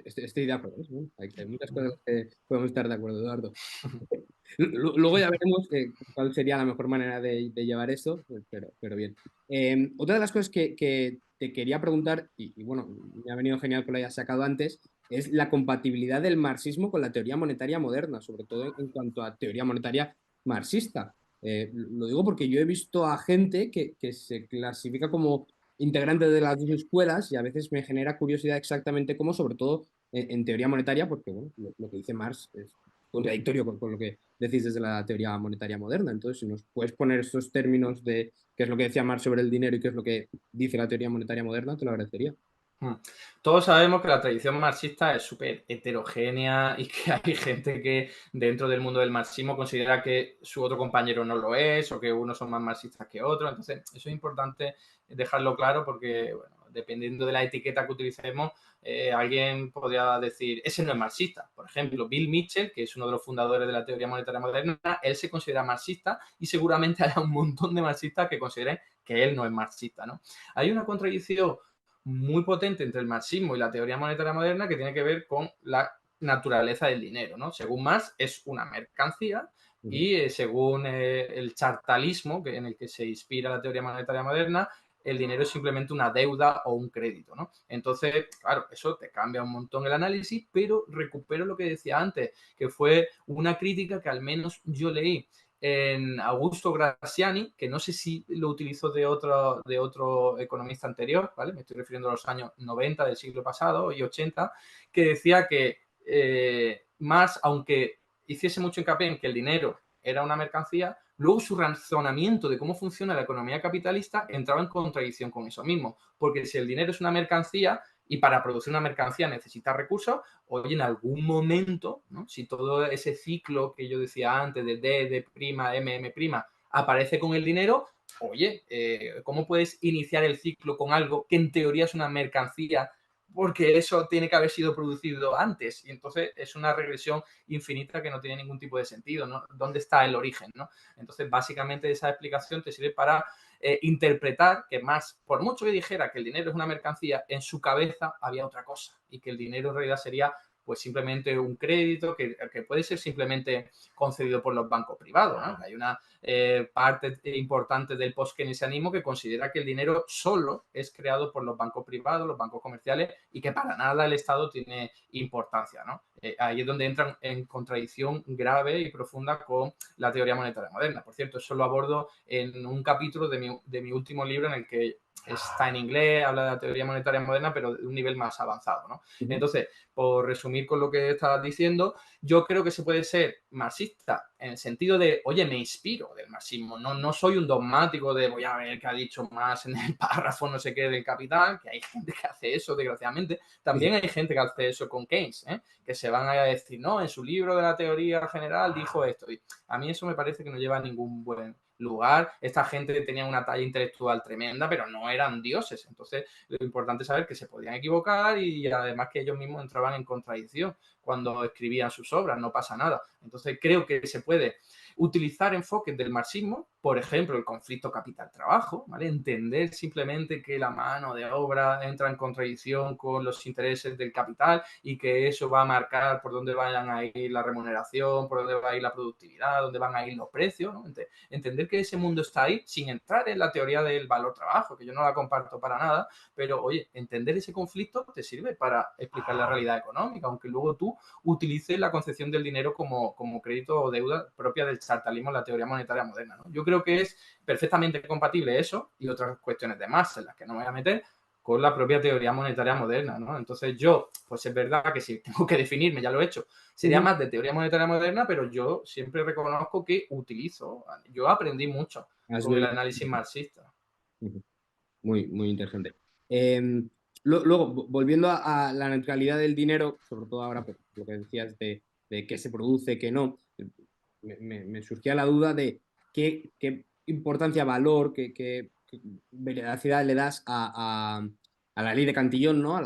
estoy de acuerdo. ¿No? Hay muchas cosas que podemos estar de acuerdo, Eduardo. Luego ya veremos cuál sería la mejor manera de llevar esto, pero bien. Otra de las cosas que te quería preguntar, y bueno, me ha venido genial que lo hayas sacado antes, es la compatibilidad del marxismo con la teoría monetaria moderna, sobre todo en cuanto a teoría monetaria marxista. Lo digo porque yo he visto a gente que se clasifica como integrante de las dos escuelas y a veces me genera curiosidad exactamente cómo, sobre todo en teoría monetaria, porque bueno, lo que dice Marx es contradictorio con lo que decís desde la teoría monetaria moderna. Entonces, si nos puedes poner estos términos de qué es lo que decía Marx sobre el dinero y qué es lo que dice la teoría monetaria moderna, te lo agradecería. Todos sabemos que la tradición marxista es súper heterogénea y que hay gente que dentro del mundo del marxismo considera que su otro compañero no lo es o que unos son más marxistas que otros. Entonces, eso es importante dejarlo claro porque, bueno, dependiendo de la etiqueta que utilicemos, alguien podría decir, ese no es marxista. Por ejemplo, Bill Mitchell, que es uno de los fundadores de la teoría monetaria moderna, él se considera marxista y seguramente haya un montón de marxistas que consideren que él no es marxista, ¿no? Hay una contradicción muy potente entre el marxismo y la teoría monetaria moderna que tiene que ver con la naturaleza del dinero, ¿no? Según Marx, es una mercancía y según el chartalismo, en el que se inspira la teoría monetaria moderna, el dinero es simplemente una deuda o un crédito, ¿no? Entonces, claro, eso te cambia un montón el análisis, pero recupero lo que decía antes, que fue una crítica que al menos yo leí en Augusto Graziani, que no sé si lo utilizó de otro economista anterior, ¿vale? Me estoy refiriendo a los años 90 del siglo pasado y 80, que decía que Marx, aunque hiciese mucho hincapié en que el dinero era una mercancía, luego su razonamiento de cómo funciona la economía capitalista entraba en contradicción con eso mismo, porque si el dinero es una mercancía, y para producir una mercancía necesita recursos, oye, en algún momento, ¿no? Si todo ese ciclo que yo decía antes de D, D', M, M', aparece con el dinero, oye, ¿cómo puedes iniciar el ciclo con algo que en teoría es una mercancía? Porque eso tiene que haber sido producido antes. Y entonces es una regresión infinita que no tiene ningún tipo de sentido, ¿no? ¿Dónde está el origen, no? Entonces, básicamente, esa explicación te sirve para interpretar que más, por mucho que dijera que el dinero es una mercancía, en su cabeza había otra cosa y que el dinero en realidad sería pues simplemente un crédito que puede ser simplemente concedido por los bancos privados, ¿no? Hay una parte importante del post-keynesianismo que considera que el dinero solo es creado por los bancos privados, los bancos comerciales y que para nada el Estado tiene importancia, ¿no? Ahí es donde entran en contradicción grave y profunda con la teoría monetaria moderna. Por cierto, eso lo abordo en un capítulo de mi último libro en el que está en inglés, habla de la teoría monetaria moderna, pero de un nivel más avanzado, ¿no? Entonces, por resumir con lo que estabas diciendo, yo creo que se puede ser marxista en el sentido de, oye, me inspiro del marxismo, no soy un dogmático de voy a ver qué ha dicho más en el párrafo no sé qué del Capital, que hay gente que hace eso, desgraciadamente. También hay gente que hace eso con Keynes, que se van a decir, no, en su libro de la teoría general dijo esto. Y a mí eso me parece que no lleva a ningún buen lugar. Esta gente tenía una talla intelectual tremenda, pero no eran dioses. Entonces, lo importante es saber que se podían equivocar y además que ellos mismos entraban en contradicción cuando escribían sus obras, no pasa nada. Entonces, creo que se puede utilizar enfoques del marxismo, por ejemplo, el conflicto capital-trabajo, ¿vale? Entender simplemente que la mano de obra entra en contradicción con los intereses del capital y que eso va a marcar por dónde vayan a ir la remuneración, por dónde va a ir la productividad, dónde van a ir los precios, ¿no? Entender que ese mundo está ahí sin entrar en la teoría del valor-trabajo, que yo no la comparto para nada, pero oye, entender ese conflicto te sirve para explicar la realidad económica, aunque luego tú utilices la concepción del dinero como crédito o deuda propia del chartalismo en la teoría monetaria moderna, ¿no? Yo creo que es perfectamente compatible eso y otras cuestiones de más en las que no me voy a meter con la propia teoría monetaria moderna, ¿no? Entonces yo, pues es verdad que si tengo que definirme, ya lo he hecho, sería más de teoría monetaria moderna, pero yo siempre reconozco que utilizo, yo aprendí mucho Has con el bebido. análisis marxista. Muy, muy interesante. Luego, volviendo a la neutralidad del dinero, sobre todo ahora por lo que decías de qué se produce, qué no, me surgía la duda de qué importancia, valor, qué veracidad le das a la ley de Cantillón, ¿no?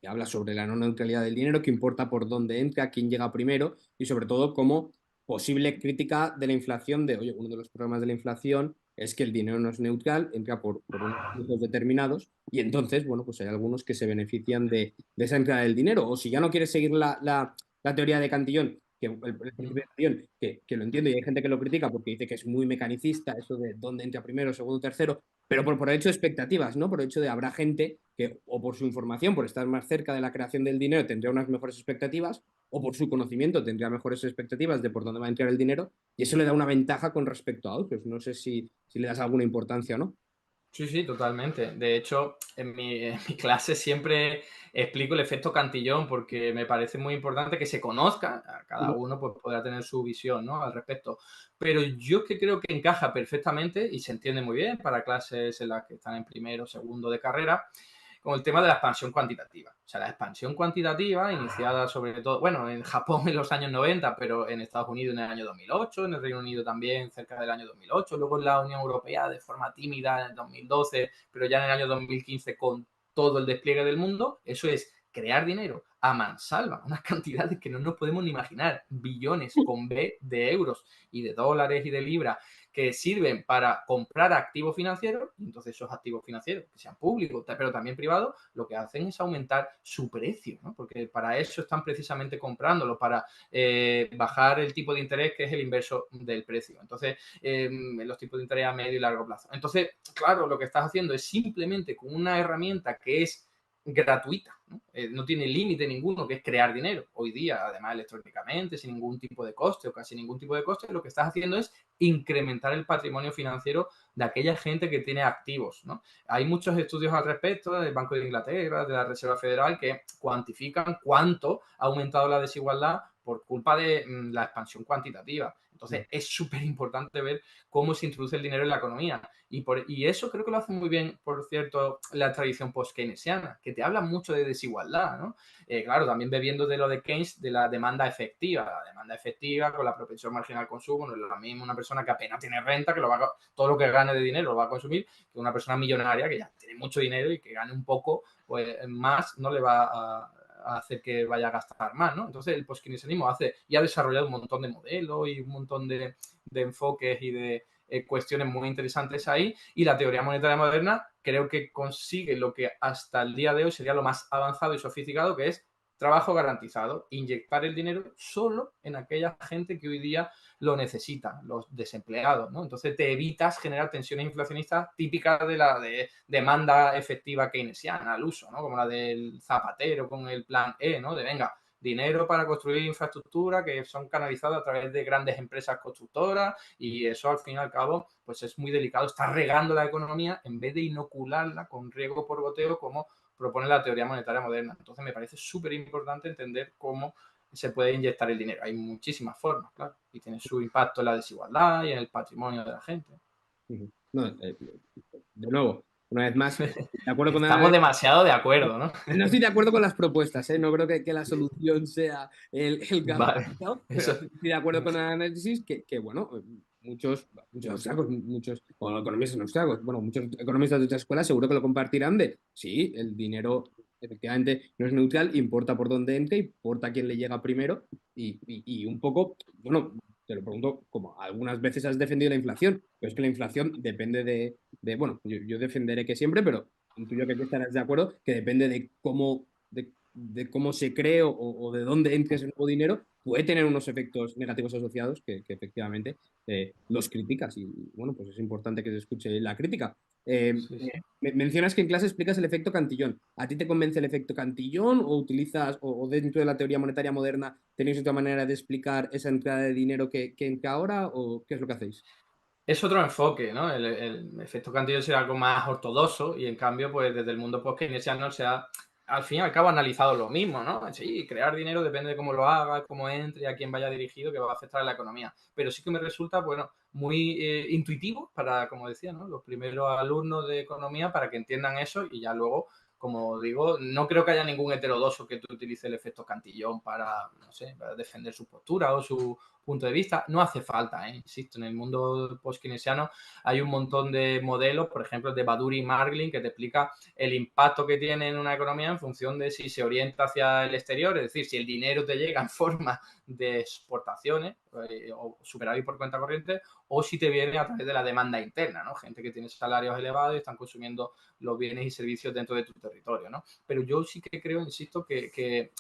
Que habla sobre la no neutralidad del dinero, qué importa por dónde entra, quién llega primero y sobre todo como posible crítica de la inflación, de, oye, uno de los problemas de la inflación es que el dinero no es neutral, entra por unos flujos determinados y entonces, bueno, pues hay algunos que se benefician de esa entrada del dinero. O si ya no quieres seguir la teoría de Cantillón, que el principio de Cantillón, que lo entiendo y hay gente que lo critica porque dice que es muy mecanicista, eso de dónde entra primero, segundo, tercero, pero por el hecho de expectativas, ¿no? Por el hecho de habrá gente que, o por su información, por estar más cerca de la creación del dinero, tendría unas mejores expectativas, o por su conocimiento tendría mejores expectativas de por dónde va a entrar el dinero, y eso le da una ventaja con respecto a otros. No sé si le das alguna importancia o no. Sí, sí, totalmente. De hecho, en mi clase siempre explico el efecto Cantillón porque me parece muy importante que se conozca, a cada uno pues podrá tener su visión, ¿no? Al respecto. Pero yo es que creo que encaja perfectamente y se entiende muy bien para clases en las que están en primero o segundo de carrera, con el tema de la expansión cuantitativa. O sea, la expansión cuantitativa, iniciada sobre todo, bueno, en Japón en los años 90, pero en Estados Unidos en el año 2008, en el Reino Unido también cerca del año 2008, luego en la Unión Europea de forma tímida en el 2012, pero ya en el año 2015 con todo el despliegue del mundo, eso es crear dinero a mansalva, unas cantidades que no nos podemos ni imaginar, billones con B de euros y de dólares y de libras, que sirven para comprar activos financieros, y entonces esos activos financieros, que sean públicos, pero también privados, lo que hacen es aumentar su precio, ¿no? Porque para eso están precisamente comprándolo, para bajar el tipo de interés que es el inverso del precio. Entonces, los tipos de interés a medio y largo plazo. Entonces, claro, lo que estás haciendo es simplemente con una herramienta que es gratuita, no tiene límite ninguno, que es crear dinero. Hoy día, además, electrónicamente, sin ningún tipo de coste o casi ningún tipo de coste, lo que estás haciendo es incrementar el patrimonio financiero de aquella gente que tiene activos, ¿no? Hay muchos estudios al respecto del Banco de Inglaterra, de la Reserva Federal, que cuantifican cuánto ha aumentado la desigualdad por culpa de la expansión cuantitativa. Entonces, es súper importante ver cómo se introduce el dinero en la economía. Y eso creo que lo hace muy bien, por cierto, la tradición post-keynesiana, que te habla mucho de desigualdad, ¿no? Claro, también bebiendo de lo de Keynes, de la demanda efectiva. La demanda efectiva con la propensión marginal al consumo, no es lo mismo una persona que apenas tiene renta, que todo lo que gane de dinero lo va a consumir, que una persona millonaria que ya tiene mucho dinero y que gane un poco, pues más no le va a hacer que vaya a gastar más, ¿no? Entonces el post-keynesianismo hace y ha desarrollado un montón de modelos y un montón de enfoques y de cuestiones muy interesantes ahí, y la teoría monetaria moderna creo que consigue lo que hasta el día de hoy sería lo más avanzado y sofisticado, que es trabajo garantizado, inyectar el dinero solo en aquella gente que hoy día lo necesita, los desempleados, ¿no? Entonces te evitas generar tensiones inflacionistas típicas de la demanda efectiva keynesiana al uso, ¿no? Como la del Zapatero con el plan E, ¿no? De venga, dinero para construir infraestructura que son canalizados a través de grandes empresas constructoras y eso al fin y al cabo pues es muy delicado. Está regando la economía en vez de inocularla con riego por goteo como propone la teoría monetaria moderna. Entonces me parece súper importante entender cómo se puede inyectar el dinero. Hay muchísimas formas, claro, y tiene su impacto en la desigualdad y en el patrimonio de la gente. No, de nuevo, una vez más, de acuerdo con Estamos demasiado de acuerdo, ¿no? no estoy de acuerdo con las propuestas, ¿eh? No creo que la solución sea el cambio, Vale, ¿no? Pero eso. sí estoy de acuerdo con el análisis que bueno, muchos austriacos, o economistas no austriacos, bueno, muchos economistas de otras escuelas seguro que lo compartirán de, sí, el dinero efectivamente no es neutral, importa por dónde entra, importa a quién le llega primero y un poco, bueno, te lo pregunto, como algunas veces has defendido la inflación, pero es que la inflación depende bueno, yo defenderé que siempre, pero intuyo que aquí estarás de acuerdo, que depende de cómo se cree o de dónde entre ese nuevo dinero, puede tener unos efectos negativos asociados que efectivamente los criticas. Y bueno, pues es importante que se escuche la crítica. Sí, sí. Mencionas que en clase explicas el efecto Cantillón. ¿A ti te convence el efecto Cantillón o utilizas, o dentro de la teoría monetaria moderna, tenéis otra manera de explicar esa entrada de dinero que entra ahora o qué es lo que hacéis? Es otro enfoque, ¿no? El efecto Cantillon sería algo más ortodoxo y en cambio, pues desde el mundo post-keynesiano se ha, al fin y al cabo, analizado lo mismo, ¿no? Sí, crear dinero depende de cómo lo haga, cómo entre, a quién vaya dirigido, que va a afectar a la economía. Pero sí que me resulta, bueno, muy intuitivo para, como decía, ¿no? Los primeros alumnos de economía para que entiendan eso y ya luego, como digo, no creo que haya ningún heterodoxo que utilice el efecto Cantillon para, no sé, para defender su postura o su punto de vista. No hace falta, insisto, en el mundo post-keynesiano hay un montón de modelos, por ejemplo, el de Baduri y Margling, que te explica el impacto que tiene en una economía en función de si se orienta hacia el exterior, es decir, si el dinero te llega en forma de exportaciones o superávit por cuenta corriente, o si te viene a través de la demanda interna, ¿no? Gente que tiene salarios elevados y están consumiendo los bienes y servicios dentro de tu territorio, ¿no? Pero yo sí que creo, insisto, que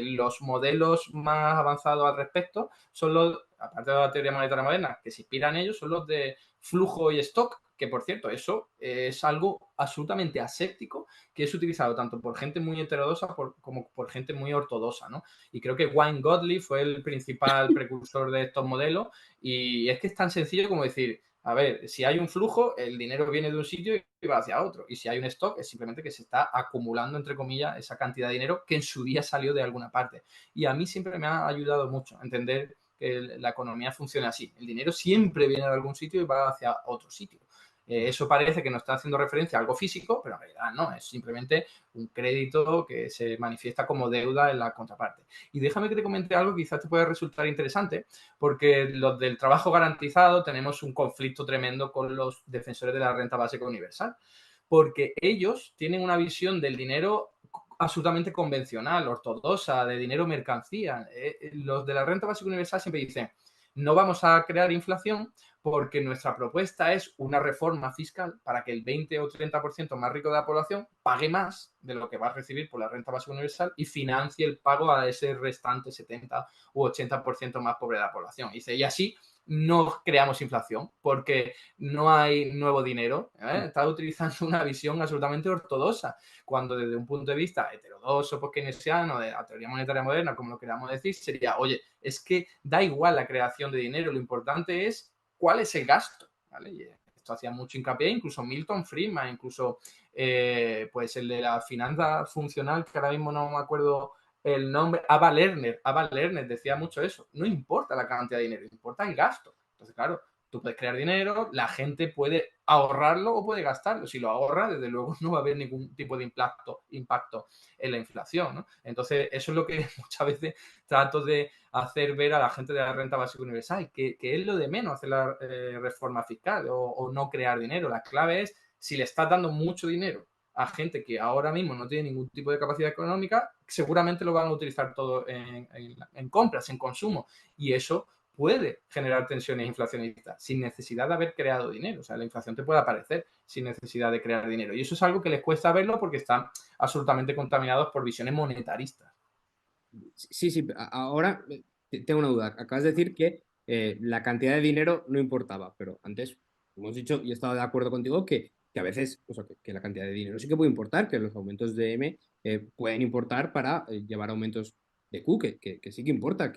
los modelos más avanzados al respecto son los, aparte de la teoría monetaria moderna, que se inspiran en ellos, son los de flujo y stock, que por cierto, eso es algo absolutamente aséptico que es utilizado tanto por gente muy heterodoxa como por gente muy ortodoxa, ¿no? Y creo que Wayne Godley fue el principal precursor de estos modelos y es que es tan sencillo como decir, a ver, si hay un flujo, el dinero viene de un sitio y va hacia otro. Y si hay un stock, es simplemente que se está acumulando, entre comillas, esa cantidad de dinero que en su día salió de alguna parte. Y a mí siempre me ha ayudado mucho a entender que la economía funciona así. El dinero siempre viene de algún sitio y va hacia otro sitio. Eso parece que no está haciendo referencia a algo físico, pero en realidad no, es simplemente un crédito que se manifiesta como deuda en la contraparte. Y déjame que te comente algo que quizás te pueda resultar interesante, porque los del trabajo garantizado tenemos un conflicto tremendo con los defensores de la renta básica universal, porque ellos tienen una visión del dinero absolutamente convencional, ortodoxa, de dinero mercancía. Los de la renta básica universal siempre dicen, no vamos a crear inflación porque nuestra propuesta es una reforma fiscal para que el 20 o 30% más rico de la población pague más de lo que va a recibir por la renta básica universal y financie el pago a ese restante 70 u 80% más pobre de la población. Dice, y así no creamos inflación porque no hay nuevo dinero. Está utilizando una visión absolutamente ortodoxa, cuando desde un punto de vista heterodoxo, post-keynesiano, de la teoría monetaria moderna, como lo queramos decir, sería, oye, es que da igual la creación de dinero, lo importante es cuál es el gasto, ¿vale? Y esto hacía mucho hincapié, incluso Milton Friedman, incluso pues el de la finanza funcional, que ahora mismo no me acuerdo el nombre, Ava Lerner decía mucho eso, no importa la cantidad de dinero, importa el gasto. Entonces, claro, tú puedes crear dinero, la gente puede ahorrarlo o puede gastarlo. Si lo ahorra, desde luego no va a haber ningún tipo de impacto en la inflación, ¿no? Entonces, eso es lo que muchas veces trato de hacer ver a la gente de la renta básica universal, que es lo de menos hacer la reforma fiscal o no crear dinero. La clave es si le estás dando mucho dinero a gente que ahora mismo no tiene ningún tipo de capacidad económica, seguramente lo van a utilizar todo en compras, en consumo. Y eso puede generar tensiones inflacionistas sin necesidad de haber creado dinero. O sea, la inflación te puede aparecer sin necesidad de crear dinero. Y eso es algo que les cuesta verlo porque están absolutamente contaminados por visiones monetaristas. Sí, sí, ahora tengo una duda. Acabas de decir que la cantidad de dinero no importaba, pero antes hemos dicho y he estado de acuerdo contigo que a veces, o sea, que la cantidad de dinero sí que puede importar, que los aumentos de M pueden importar para llevar aumentos de Q, que sí que importa,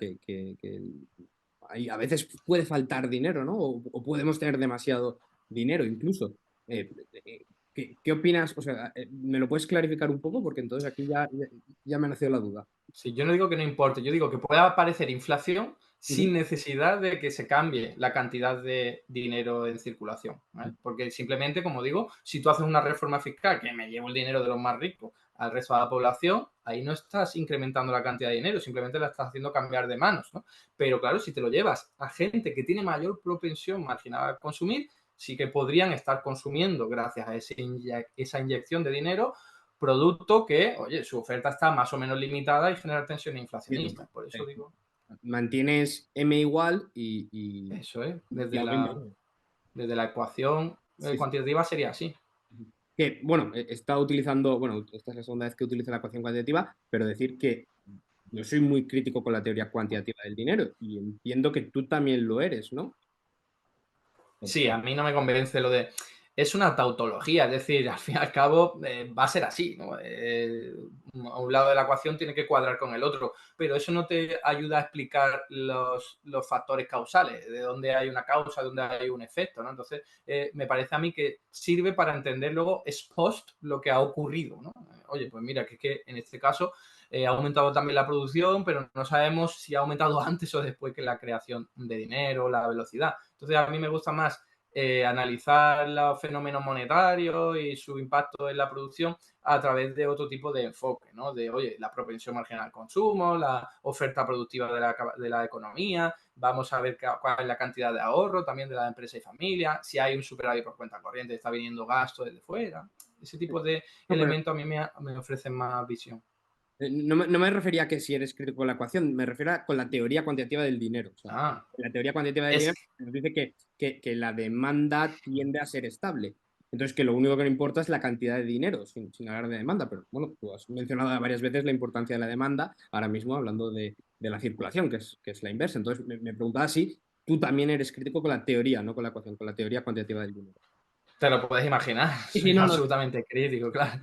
a veces puede faltar dinero, ¿no? O podemos tener demasiado dinero incluso. ¿Qué opinas? O sea, ¿me lo puedes clarificar un poco? Porque entonces aquí ya me ha nacido la duda. Sí, yo no digo que no importe, yo digo que pueda aparecer inflación Ujú. sin necesidad de que se cambie la cantidad de dinero en circulación, ¿vale? Porque simplemente, como digo, si tú haces una reforma fiscal que me llevo el dinero de los más ricos al resto de la población, ahí no estás incrementando la cantidad de dinero, simplemente la estás haciendo cambiar de manos, ¿no? Pero claro, si te lo llevas a gente que tiene mayor propensión marginal a consumir, sí que podrían estar consumiendo gracias a esa inyección de dinero producto que, oye, su oferta está más o menos limitada y genera tensiones Entiendo. inflacionistas. Por eso Eh, digo, Mantienes M igual eso es, y aumenta. desde la ecuación Sí, sí. cuantitativa sería así. Que, bueno, he estado utilizando, bueno, esta es la segunda vez que utilizo la ecuación cuantitativa, pero decir que yo soy muy crítico con la teoría cuantitativa del dinero y entiendo que tú también lo eres, ¿no? Sí, a mí no me convence lo de... Es una tautología, es decir, al fin y al cabo va a ser así, ¿no? A un lado de la ecuación tiene que cuadrar con el otro, pero eso no te ayuda a explicar los factores causales, de dónde hay una causa, de dónde hay un efecto, ¿no? Entonces, me parece a mí que sirve para entender luego ex post lo que ha ocurrido, ¿no? Oye, pues mira, que es que en este caso ha aumentado también la producción, pero no sabemos si ha aumentado antes o después que la creación de dinero, la velocidad. Entonces, a mí me gusta más analizar los fenómenos monetarios y su impacto en la producción a través de otro tipo de enfoque, ¿no? De, oye, la propensión marginal al consumo, la oferta productiva de la economía, vamos a ver cuál es la cantidad de ahorro también de la empresa y familia, si hay un superávit por cuenta corriente, está viniendo gasto desde fuera. Ese tipo de No, pero elementos a mí me ofrecen más visión. no me refería a que si eres crítico con la ecuación, me refiero a con la teoría cuantitativa del dinero. O sea, Ah, la teoría cuantitativa del dinero es nos dice que la demanda tiende a ser estable. Entonces, que lo único que no importa es la cantidad de dinero, sin hablar de demanda. Pero bueno, tú has mencionado varias veces la importancia de la demanda, ahora mismo hablando de la circulación, que es la inversa. Entonces, me preguntaba si tú también eres crítico con la teoría, no con la ecuación, con la teoría cuantitativa del dinero. Te lo puedes imaginar, Sí, sí, soy no, no. absolutamente crítico, claro.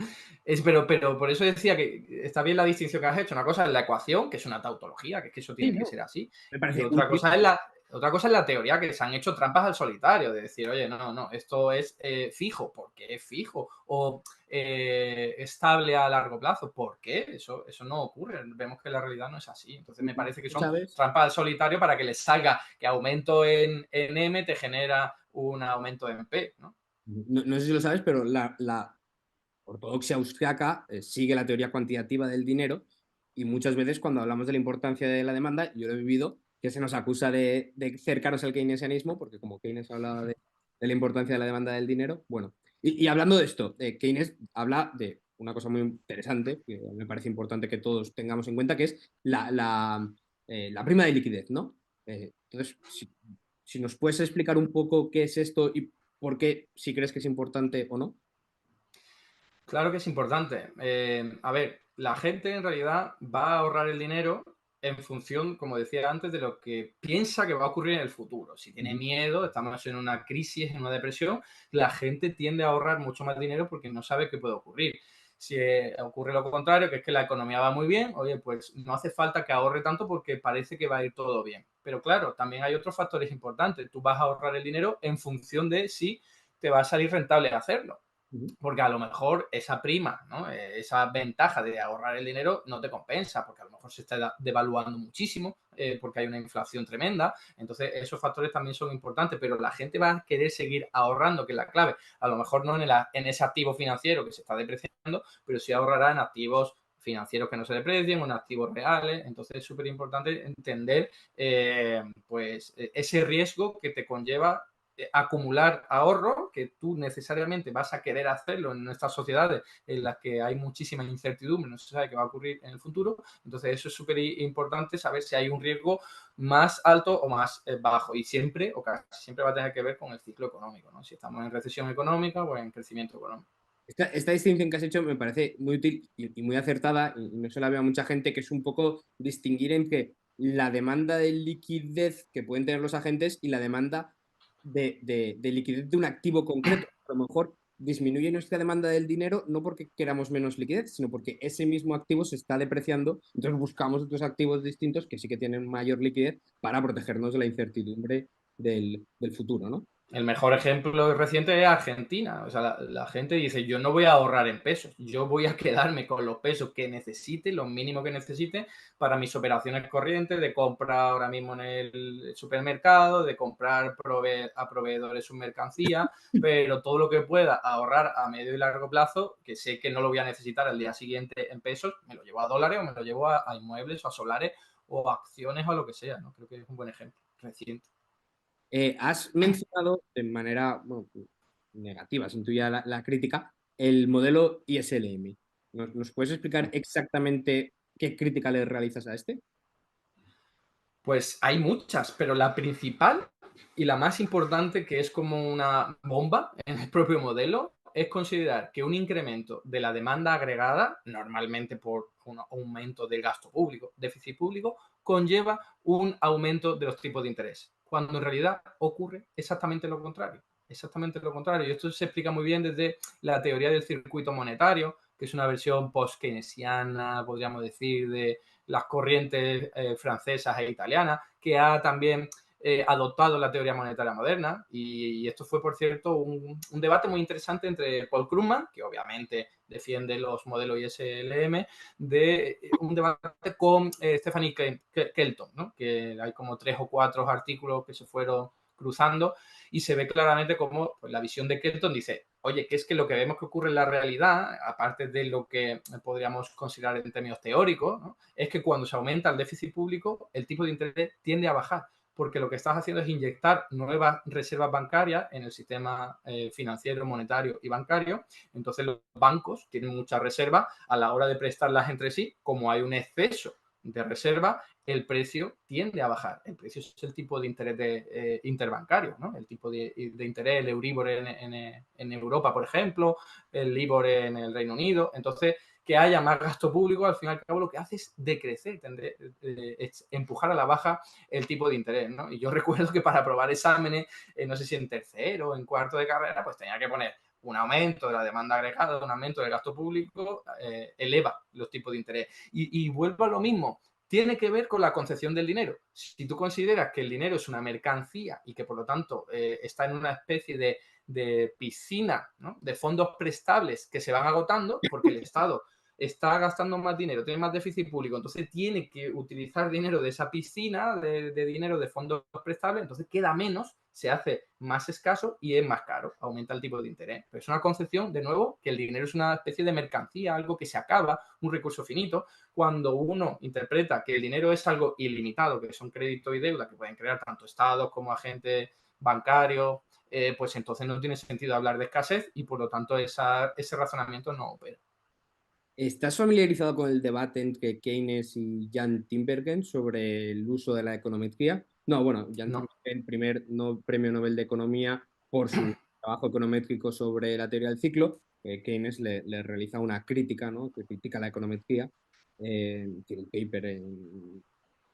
Pero por eso decía que está bien la distinción que has hecho. Una cosa es la ecuación, que es una tautología, que es que eso Sí, tiene que no. ser así. Me Y parece útil. otra cosa es la teoría, que se han hecho trampas al solitario, de decir, oye, no, no, esto es fijo, ¿por qué es fijo? O estable a largo plazo, ¿por qué? Eso no ocurre. Vemos que la realidad no es así. Entonces me parece que son ¿Sabes? trampas al solitario para que les salga que aumento en M te genera un aumento en P, ¿no? No sé si lo sabes, pero la ortodoxia austriaca sigue la teoría cuantitativa del dinero y muchas veces cuando hablamos de la importancia de la demanda, yo lo he vivido, que se nos acusa de cercanos al keynesianismo, porque como Keynes hablaba de la importancia de la demanda del dinero, bueno, y hablando de esto, Keynes habla de una cosa muy interesante, que me parece importante que todos tengamos en cuenta, que es la prima de liquidez, ¿no? Entonces, si nos puedes explicar un poco qué es esto y por qué, si crees que es importante o no. Claro que es importante. A ver, la gente en realidad va a ahorrar el dinero en función, como decía antes, de lo que piensa que va a ocurrir en el futuro. Si tiene Ujú. miedo, estamos en una crisis, en una depresión, la gente tiende a ahorrar mucho más dinero porque no sabe qué puede ocurrir. Si ocurre lo contrario, que es que la economía va muy bien, oye, pues no hace falta que ahorre tanto porque parece que va a ir todo bien. Pero claro, también hay otros factores importantes. Tú vas a ahorrar el dinero en función de si te va a salir rentable hacerlo. Ujú. Porque a lo mejor esa prima, ¿no? Esa ventaja de ahorrar el dinero no te compensa, porque a lo mejor se está devaluando muchísimo, porque hay una inflación tremenda. Entonces, esos factores también son importantes, pero la gente va a querer seguir ahorrando, que es la clave. A lo mejor no en ese activo financiero que se está depreciando, pero sí ahorrará en activos financieros que no se deprecien o en activos reales. Entonces, es súper importante entender pues ese riesgo que te conlleva acumular ahorro, que tú necesariamente vas a querer hacerlo en nuestras sociedades en las que hay muchísima incertidumbre, no se sabe qué va a ocurrir en el futuro. Entonces, eso es súper importante saber si hay un riesgo más alto o más bajo. Y siempre, o casi siempre va a tener que ver con el ciclo económico, ¿no? Si estamos en recesión económica o en crecimiento económico. Esta distinción que has hecho me parece muy útil y muy acertada, y no se la veo a mucha gente, que es un poco distinguir entre la demanda de liquidez que pueden tener los agentes y la demanda de liquidez de un activo concreto. A lo mejor disminuye nuestra demanda del dinero no porque queramos menos liquidez, sino porque ese mismo activo se está depreciando, entonces buscamos otros activos distintos que sí que tienen mayor liquidez para protegernos de la incertidumbre del futuro, ¿no? El mejor ejemplo reciente es Argentina. O sea, la gente dice, yo no voy a ahorrar en pesos, yo voy a quedarme con los pesos que necesite, lo mínimo que necesite para mis operaciones corrientes, de compra ahora mismo en el supermercado, de comprar a proveedores su mercancía, pero todo lo que pueda ahorrar a medio y largo plazo, que sé que no lo voy a necesitar al día siguiente en pesos, me lo llevo a dólares o me lo llevo a inmuebles o a solares o a acciones o a lo que sea, ¿no? Creo que es un buen ejemplo reciente. Has mencionado de manera bueno, negativa, sin tuya la crítica, el modelo ISLM. ¿Nos puedes explicar exactamente qué crítica le realizas a este? Pues hay muchas, pero la principal y la más importante, que es como una bomba en el propio modelo, es considerar que un incremento de la demanda agregada, normalmente por un aumento del gasto público, déficit público, conlleva un aumento de los tipos de interés, cuando en realidad ocurre exactamente lo contrario. Exactamente lo contrario. Y esto se explica muy bien desde la teoría del circuito monetario, que es una versión post-keynesiana, podríamos decir, de las corrientes francesas e italianas, que ha también adoptado la teoría monetaria moderna. Y esto fue, por cierto, un debate muy interesante entre Paul Krugman, que obviamente defiende los modelos ISLM, de un debate con Stephanie Kelton, ¿no? Que hay como 3 o 4 artículos que se fueron cruzando y se ve claramente como pues, la visión de Kelton dice, oye, que es que lo que vemos que ocurre en la realidad, aparte de lo que podríamos considerar en términos teóricos, ¿no? Es que cuando se aumenta el déficit público, el tipo de interés tiende a bajar, porque lo que estás haciendo es inyectar nuevas reservas bancarias en el sistema financiero, monetario y bancario. Entonces los bancos tienen muchas reservas a la hora de prestarlas entre sí, como hay un exceso de reserva, el precio tiende a bajar. El precio es el tipo de interés interbancario, ¿no? El tipo de interés, el Euribor en Europa, por ejemplo, el Libor en el Reino Unido. Entonces, que haya más gasto público, al fin y al cabo, lo que hace es decrecer, es empujar a la baja el tipo de interés, ¿no? Y yo recuerdo que para aprobar exámenes, no sé si en tercero o en cuarto de carrera, pues tenía que poner un aumento de la demanda agregada, un aumento del gasto público, eleva los tipos de interés. Y vuelvo a lo mismo, tiene que ver con la concepción del dinero. Si tú consideras que el dinero es una mercancía y que por lo tanto está en una especie de piscina, ¿no? De fondos prestables que se van agotando porque el Estado está gastando más dinero, tiene más déficit público, entonces tiene que utilizar dinero de esa piscina de dinero de fondos prestables, entonces queda menos, se hace más escaso y es más caro, aumenta el tipo de interés. Pero es una concepción, de nuevo, que el dinero es una especie de mercancía, algo que se acaba, un recurso finito. Cuando uno interpreta que el dinero es algo ilimitado, que son crédito y deuda que pueden crear tanto estados como agentes bancarios, pues entonces no tiene sentido hablar de escasez y por lo tanto ese razonamiento no opera. ¿Estás familiarizado con el debate entre Keynes y Jan Tinbergen sobre el uso de la econometría? No, bueno, Jan No. Tinbergen, primer premio Nobel de Economía por su trabajo econométrico sobre la teoría del ciclo. Keynes le realiza una crítica, ¿no? Que critica la econometría. Tiene un paper en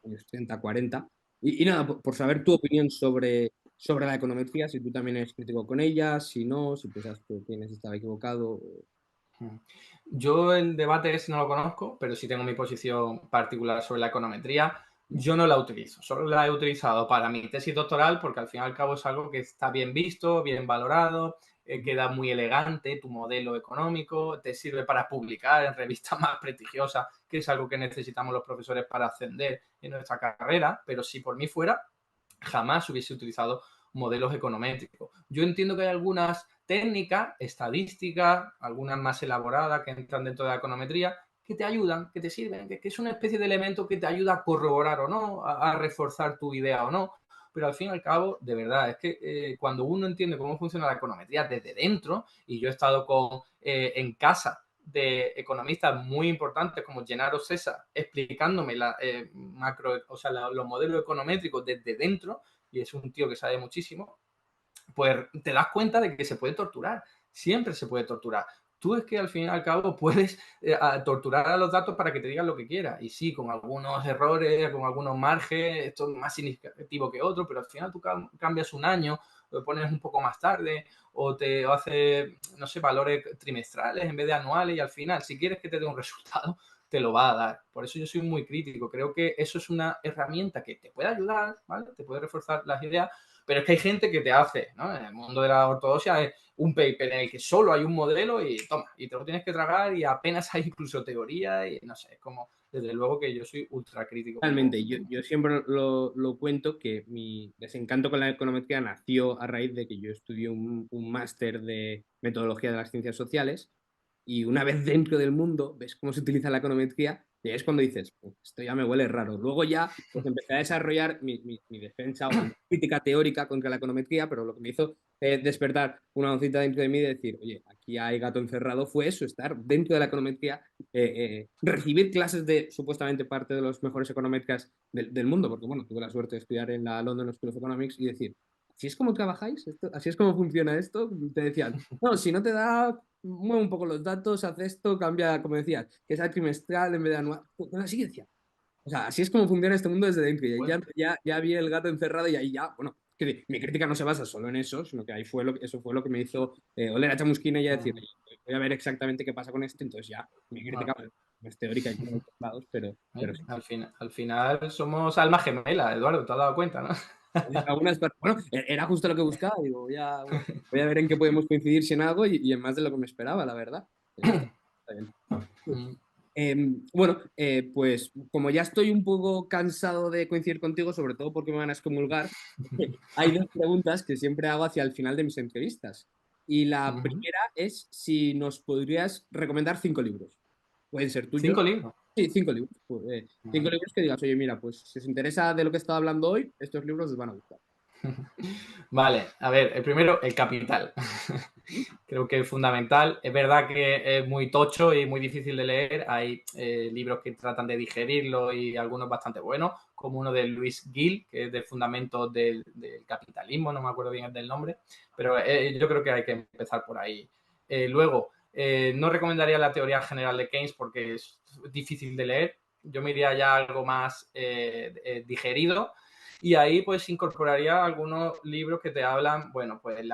años 30, 40. Y nada, por saber tu opinión sobre la econometría, si tú también eres crítico con ella, si no, si piensas que Keynes estaba equivocado. Yo el debate ese no lo conozco, pero sí tengo mi posición particular sobre la econometría. Yo no la utilizo, solo la he utilizado para mi tesis doctoral porque al fin y al cabo es algo que está bien visto, bien valorado, queda muy elegante tu modelo económico, te sirve para publicar en revistas más prestigiosas, que es algo que necesitamos los profesores para ascender en nuestra carrera, pero si por mí fuera, jamás hubiese utilizado modelos econométricos. Yo entiendo que hay algunas técnicas, estadísticas, algunas más elaboradas que entran dentro de la econometría, que te ayudan, que te sirven, que es una especie de elemento que te ayuda a corroborar o no, a reforzar tu idea o no. Pero al fin y al cabo, de verdad, es que cuando uno entiende cómo funciona la econometría desde dentro, y yo he estado en casa de economistas muy importantes como Gennaro César explicándome la macro, o sea, los modelos econométricos desde dentro, y es un tío que sabe muchísimo, pues te das cuenta de que se puede torturar. Siempre se puede torturar. tú es que al fin y al cabo puedes torturar a los datos para que te digan lo que quieras. Y sí, con algunos errores, con algunos márgenes, esto es más significativo que otro, pero al final tú cambias un año, lo pones un poco más tarde o te hace, no sé, valores trimestrales en vez de anuales y al final, si quieres que te dé un resultado, te lo va a dar. Por eso yo soy muy crítico. Creo que eso es una herramienta que te puede ayudar, ¿vale? Te puede reforzar las ideas, pero es que hay gente que te hace, ¿no? En el mundo de la ortodoxia es un paper en el que solo hay un modelo y toma, y te lo tienes que tragar y apenas hay incluso teoría y no sé, es como, desde luego que yo soy ultra crítico Realmente, yo siempre lo cuento que mi desencanto con la econometría nació a raíz de que yo estudié un máster de metodología de las ciencias sociales y una vez dentro del mundo ves cómo se utiliza la econometría y es cuando dices, esto ya me huele raro. Luego ya pues empecé a desarrollar mi defensa o mi crítica teórica contra la econometría, pero lo que me hizo despertar una vocita dentro de mí de decir, oye, aquí hay gato encerrado, fue eso, estar dentro de la econometría, recibir clases de supuestamente parte de los mejores econometras del mundo, porque bueno, tuve la suerte de estudiar en la London School of Economics y decir, ¿así es como trabajáis? ¿Así es como funciona esto? Te decían, no, si no te da, mueve un poco los datos, haz esto, cambia, como decías, que sea trimestral en vez de anual. Pero así decía. O sea, así es como funciona este mundo desde dentro. Y ahí bueno, ya vi el gato encerrado y ahí ya, bueno, que mi crítica no se basa solo en eso, sino que ahí eso fue lo que me hizo oler a chamusquina y ya decir, voy a ver exactamente qué pasa con esto. Entonces ya, mi crítica bueno, no es teórica y por otros lados, pero sí. al final somos almas gemelas, Eduardo, te has dado cuenta, ¿no? Bueno, era justo lo que buscaba. Digo, voy a ver en qué podemos coincidir si en algo y en más de lo que me esperaba, la verdad. Está bien. Bueno, pues como ya estoy un poco cansado de coincidir contigo, sobre todo porque me van a excomulgar, hay dos preguntas que siempre hago hacia el final de mis entrevistas. Y la primera es si nos podrías recomendar 5 libros. Pueden ser tuyos. 5 libros. Sí, 5 libros. Pues, 5 libros que digas, oye, mira, pues si os interesa de lo que estaba hablando hoy, estos libros os van a gustar. Vale, a ver, el primero, El Capital. Creo que es fundamental. Es verdad que es muy tocho y muy difícil de leer. Hay libros que tratan de digerirlo y algunos bastante buenos, como uno de Luis Gill, que es de Fundamentos del Capitalismo, no me acuerdo bien del nombre, pero yo creo que hay que empezar por ahí. Luego, no recomendaría la teoría general de Keynes porque es difícil de leer. Yo me iría ya a algo más digerido. Y ahí pues incorporaría algunos libros que te hablan, bueno, pues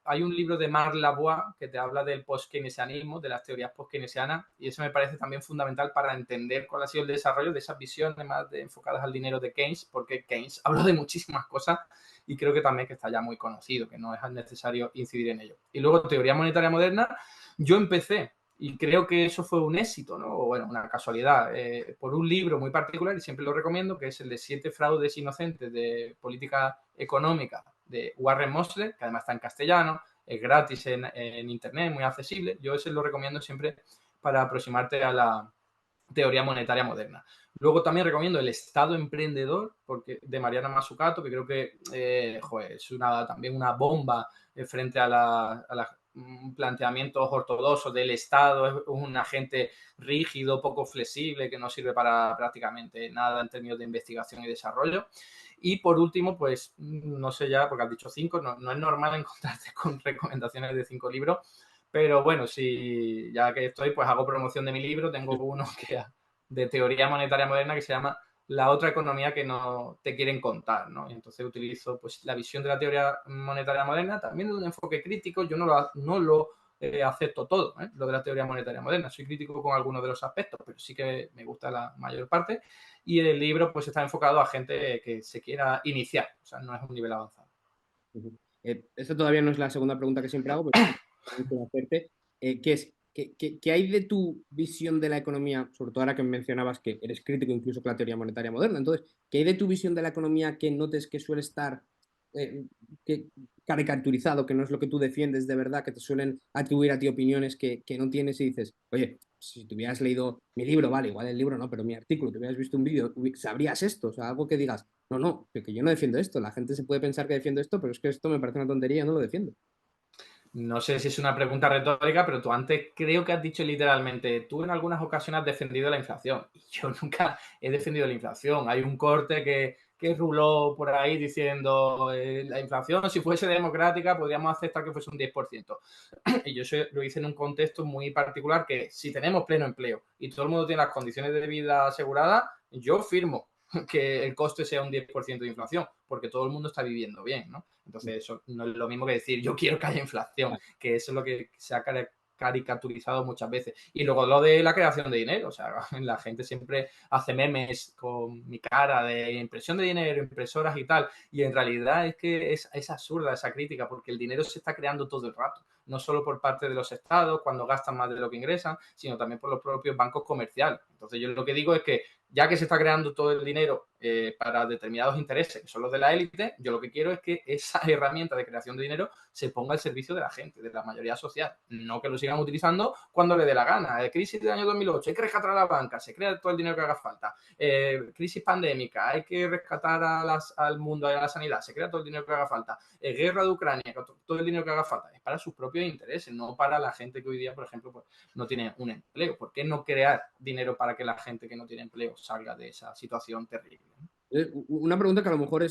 hay un libro de Marc Lavoie que te habla del post-keynesianismo, de las teorías post-keynesianas, y eso me parece también fundamental para entender cuál ha sido el desarrollo de esas visiones más enfocadas al dinero de Keynes, porque Keynes habló de muchísimas cosas y creo que también que está ya muy conocido, que no es necesario incidir en ello. Y luego, teoría monetaria moderna, yo empecé y creo que eso fue un éxito, ¿no? O bueno, una casualidad, por un libro muy particular, y siempre lo recomiendo, que es el de 7 fraudes inocentes de política económica de Warren Mosler, que además está en castellano, es gratis en internet, muy accesible. Yo ese lo recomiendo siempre para aproximarte a la teoría monetaria moderna. Luego también recomiendo El Estado Emprendedor, porque de Mariana Mazzucato, que creo que es también una bomba frente a la planteamientos ortodoxos del Estado, es un agente rígido, poco flexible, que no sirve para prácticamente nada en términos de investigación y desarrollo. Y por último, pues no sé ya, porque has dicho 5, no es normal encontrarte con recomendaciones de 5 libros, pero bueno, si ya que estoy, pues hago promoción de mi libro. Tengo uno de teoría monetaria moderna que se llama La otra economía que no te quieren contar, ¿no? Y entonces utilizo pues la visión de la teoría monetaria moderna, también de un enfoque crítico. Yo no lo acepto todo, lo de la teoría monetaria moderna. Soy crítico con algunos de los aspectos, pero sí que me gusta la mayor parte. Y el libro pues está enfocado a gente que se quiera iniciar, o sea, no es un nivel avanzado. Esta todavía no es la segunda pregunta que siempre hago, pero también quiero hacerte, que es, ¿qué hay de tu visión de la economía, sobre todo ahora que mencionabas que eres crítico incluso con la teoría monetaria moderna? Entonces, ¿qué hay de tu visión de la economía que notes que suele estar eh, caricaturizado, que no es lo que tú defiendes de verdad, que te suelen atribuir a ti opiniones que no tienes y dices, oye, si te hubieras leído mi libro, vale, igual el libro no, pero mi artículo, te hubieras visto un vídeo, sabrías esto, o sea, algo que digas, no, no, que yo no defiendo esto. La gente se puede pensar que defiendo esto, pero es que esto me parece una tontería, no lo defiendo. No sé si es una pregunta retórica, pero tú antes creo que has dicho literalmente, tú en algunas ocasiones has defendido la inflación. Y yo nunca he defendido la inflación. Hay un corte que que ruló por ahí diciendo la inflación, si fuese democrática, podríamos aceptar que fuese un 10%. Y yo eso lo hice en un contexto muy particular que si tenemos pleno empleo y todo el mundo tiene las condiciones de vida aseguradas, yo firmo que el coste sea un 10% de inflación, porque todo el mundo está viviendo bien, ¿no? Entonces, eso no es lo mismo que decir yo quiero que haya inflación, que eso es lo que se ha caricaturizado muchas veces. Y luego lo de la creación de dinero, o sea, la gente siempre hace memes con mi cara de impresión de dinero, impresoras y tal, y en realidad es que es absurda esa crítica, porque el dinero se está creando todo el rato, no solo por parte de los estados, cuando gastan más de lo que ingresan, sino también por los propios bancos comerciales. Entonces yo lo que digo es que ya que se está creando todo el dinero para determinados intereses, que son los de la élite, yo lo que quiero es que esa herramienta de creación de dinero se ponga al servicio de la gente, de la mayoría social, no que lo sigan utilizando cuando le dé la gana. Crisis del año 2008, hay que rescatar a la banca, se crea todo el dinero que haga falta. Crisis pandémica, hay que rescatar al mundo y a la sanidad, se crea todo el dinero que haga falta. Guerra de Ucrania, todo el dinero que haga falta, es para sus propios intereses, no para la gente que hoy día, por ejemplo, pues, no tiene un empleo. ¿Por qué no crear dinero para que la gente que no tiene empleo salga de esa situación terrible? Una pregunta que a lo mejor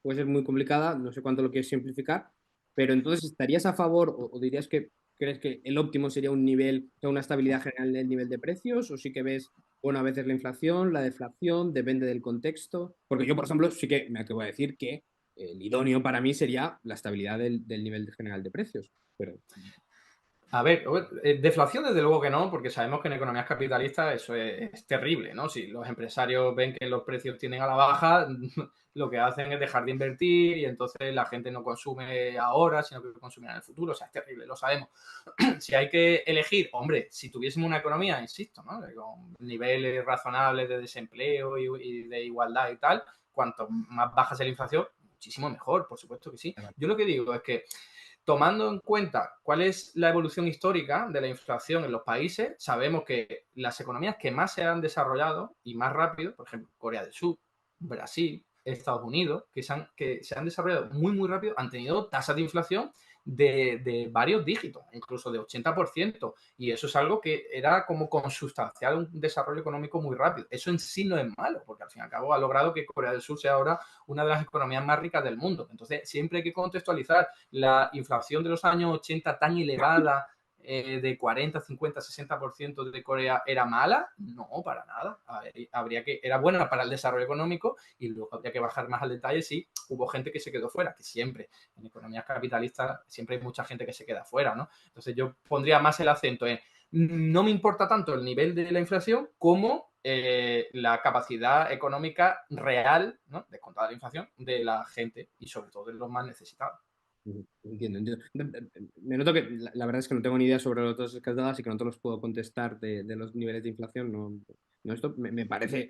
puede ser muy complicada, no sé cuánto lo quieres simplificar, pero entonces, ¿estarías a favor o dirías que crees que el óptimo sería un nivel, o sea, una estabilidad general del nivel de precios? ¿O sí que ves, bueno, a veces la inflación, la deflación, depende del contexto? Porque yo, por ejemplo, sí que me atrevo a decir que el idóneo para mí sería la estabilidad del nivel general de precios. Pero A ver, deflación desde luego que no, porque sabemos que en economías capitalistas eso es terrible, ¿no? Si los empresarios ven que los precios tienden a la baja, lo que hacen es dejar de invertir y entonces la gente no consume ahora, sino que consume en el futuro. O sea, es terrible, lo sabemos. Si hay que elegir, hombre, si tuviésemos una economía, insisto, ¿no? Con niveles razonables de desempleo y de igualdad y tal, cuanto más baja sea la inflación, muchísimo mejor, por supuesto que sí. Yo lo que digo es que tomando en cuenta cuál es la evolución histórica de la inflación en los países, sabemos que las economías que más se han desarrollado y más rápido, por ejemplo, Corea del Sur, Brasil, Estados Unidos, que se han desarrollado muy, muy rápido, han tenido tasas de inflación de varios dígitos, incluso de 80%. Y eso es algo que era como consustancial un desarrollo económico muy rápido. Eso en sí no es malo, porque al fin y al cabo ha logrado que Corea del Sur sea ahora una de las economías más ricas del mundo. Entonces, siempre hay que contextualizar la inflación de los años 80 tan elevada de 40, 50, 60% de Corea era mala, no, para nada. Era buena para el desarrollo económico y luego habría que bajar más al detalle si hubo gente que se quedó fuera, que siempre, en economías capitalistas, siempre hay mucha gente que se queda fuera, ¿no? Entonces yo pondría más el acento en no me importa tanto el nivel de la inflación como la capacidad económica real, ¿no? Descontada la inflación, de la gente y sobre todo de los más necesitados. entiendo, entiendo. Me noto que la verdad es que no tengo ni idea sobre los dos escaldadas y que no te los puedo contestar de los niveles de inflación. No, no esto me parece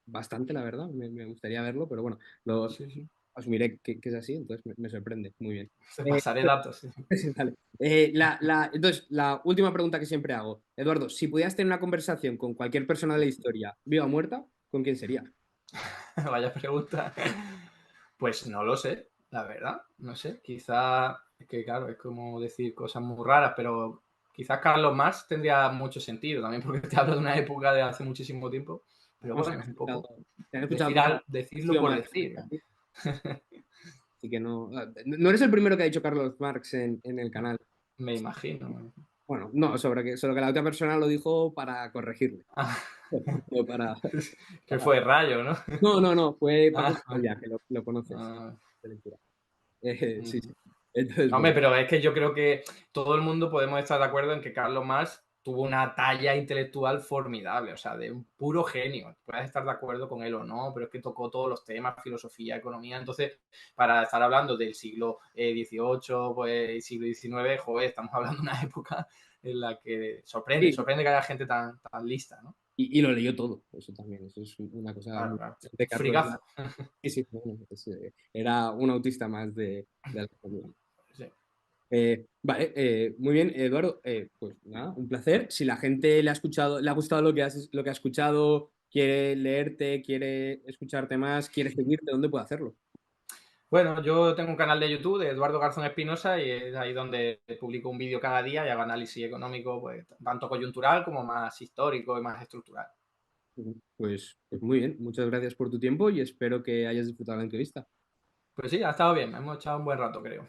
bastante, la verdad. Me gustaría verlo, pero bueno, Sí, sí. asumiré que es así, entonces me sorprende. Muy bien. Te pasaré datos. Sí. Sí, vale. Entonces, la última pregunta que siempre hago. Eduardo, si pudieras tener una conversación con cualquier persona de la historia, viva o muerta, ¿con quién sería? Vaya pregunta. Pues no lo sé, la verdad. No sé. Quizá, es que claro, es como decir cosas muy raras, pero quizás Carlos Marx tendría mucho sentido también, porque te hablo de una época de hace muchísimo tiempo. Pero No sé, bueno, es un poco ¿te han escuchado decirlo sido por más decir. así que no, no eres el primero que ha dicho Carlos Marx en el canal. Me imagino. Bueno, no, sobre que la otra persona lo dijo para corregirle. Ah, No, que para- fue Rayo, ¿no? no, fue Paco Ah, Sorolla, que lo conoces. ah, De lectura. Sí, ujú. sí. Entonces, Hombre, bueno, pero es que yo creo que todo el mundo podemos estar de acuerdo en que Carlos Marx tuvo una talla intelectual formidable, o sea, de un puro genio. Puedes estar de acuerdo con él o no, pero es que tocó todos los temas, filosofía, economía. Entonces, para estar hablando del siglo XVIII, pues, y siglo XIX, joder, estamos hablando de una época en la que sí, sorprende que haya gente tan lista, ¿no? y lo leyó todo, eso también, eso es una cosa Claro, muy claro. de Carlos Marx. Frigazo. Sí, sí, bueno, era un autista más de la economía. Sí. Vale, muy bien, Eduardo. Pues nada, un placer. Si la gente le ha gustado lo que ha escuchado, quiere leerte, quiere escucharte más, quiere seguirte, ¿dónde puede hacerlo? Bueno, yo tengo un canal de YouTube de Eduardo Garzón Espinosa y es ahí donde publico un vídeo cada día y hago análisis económico, pues tanto coyuntural como más histórico y más estructural. Pues muy bien, muchas gracias por tu tiempo y espero que hayas disfrutado la entrevista. Pues sí, ha estado bien, hemos echado un buen rato, creo.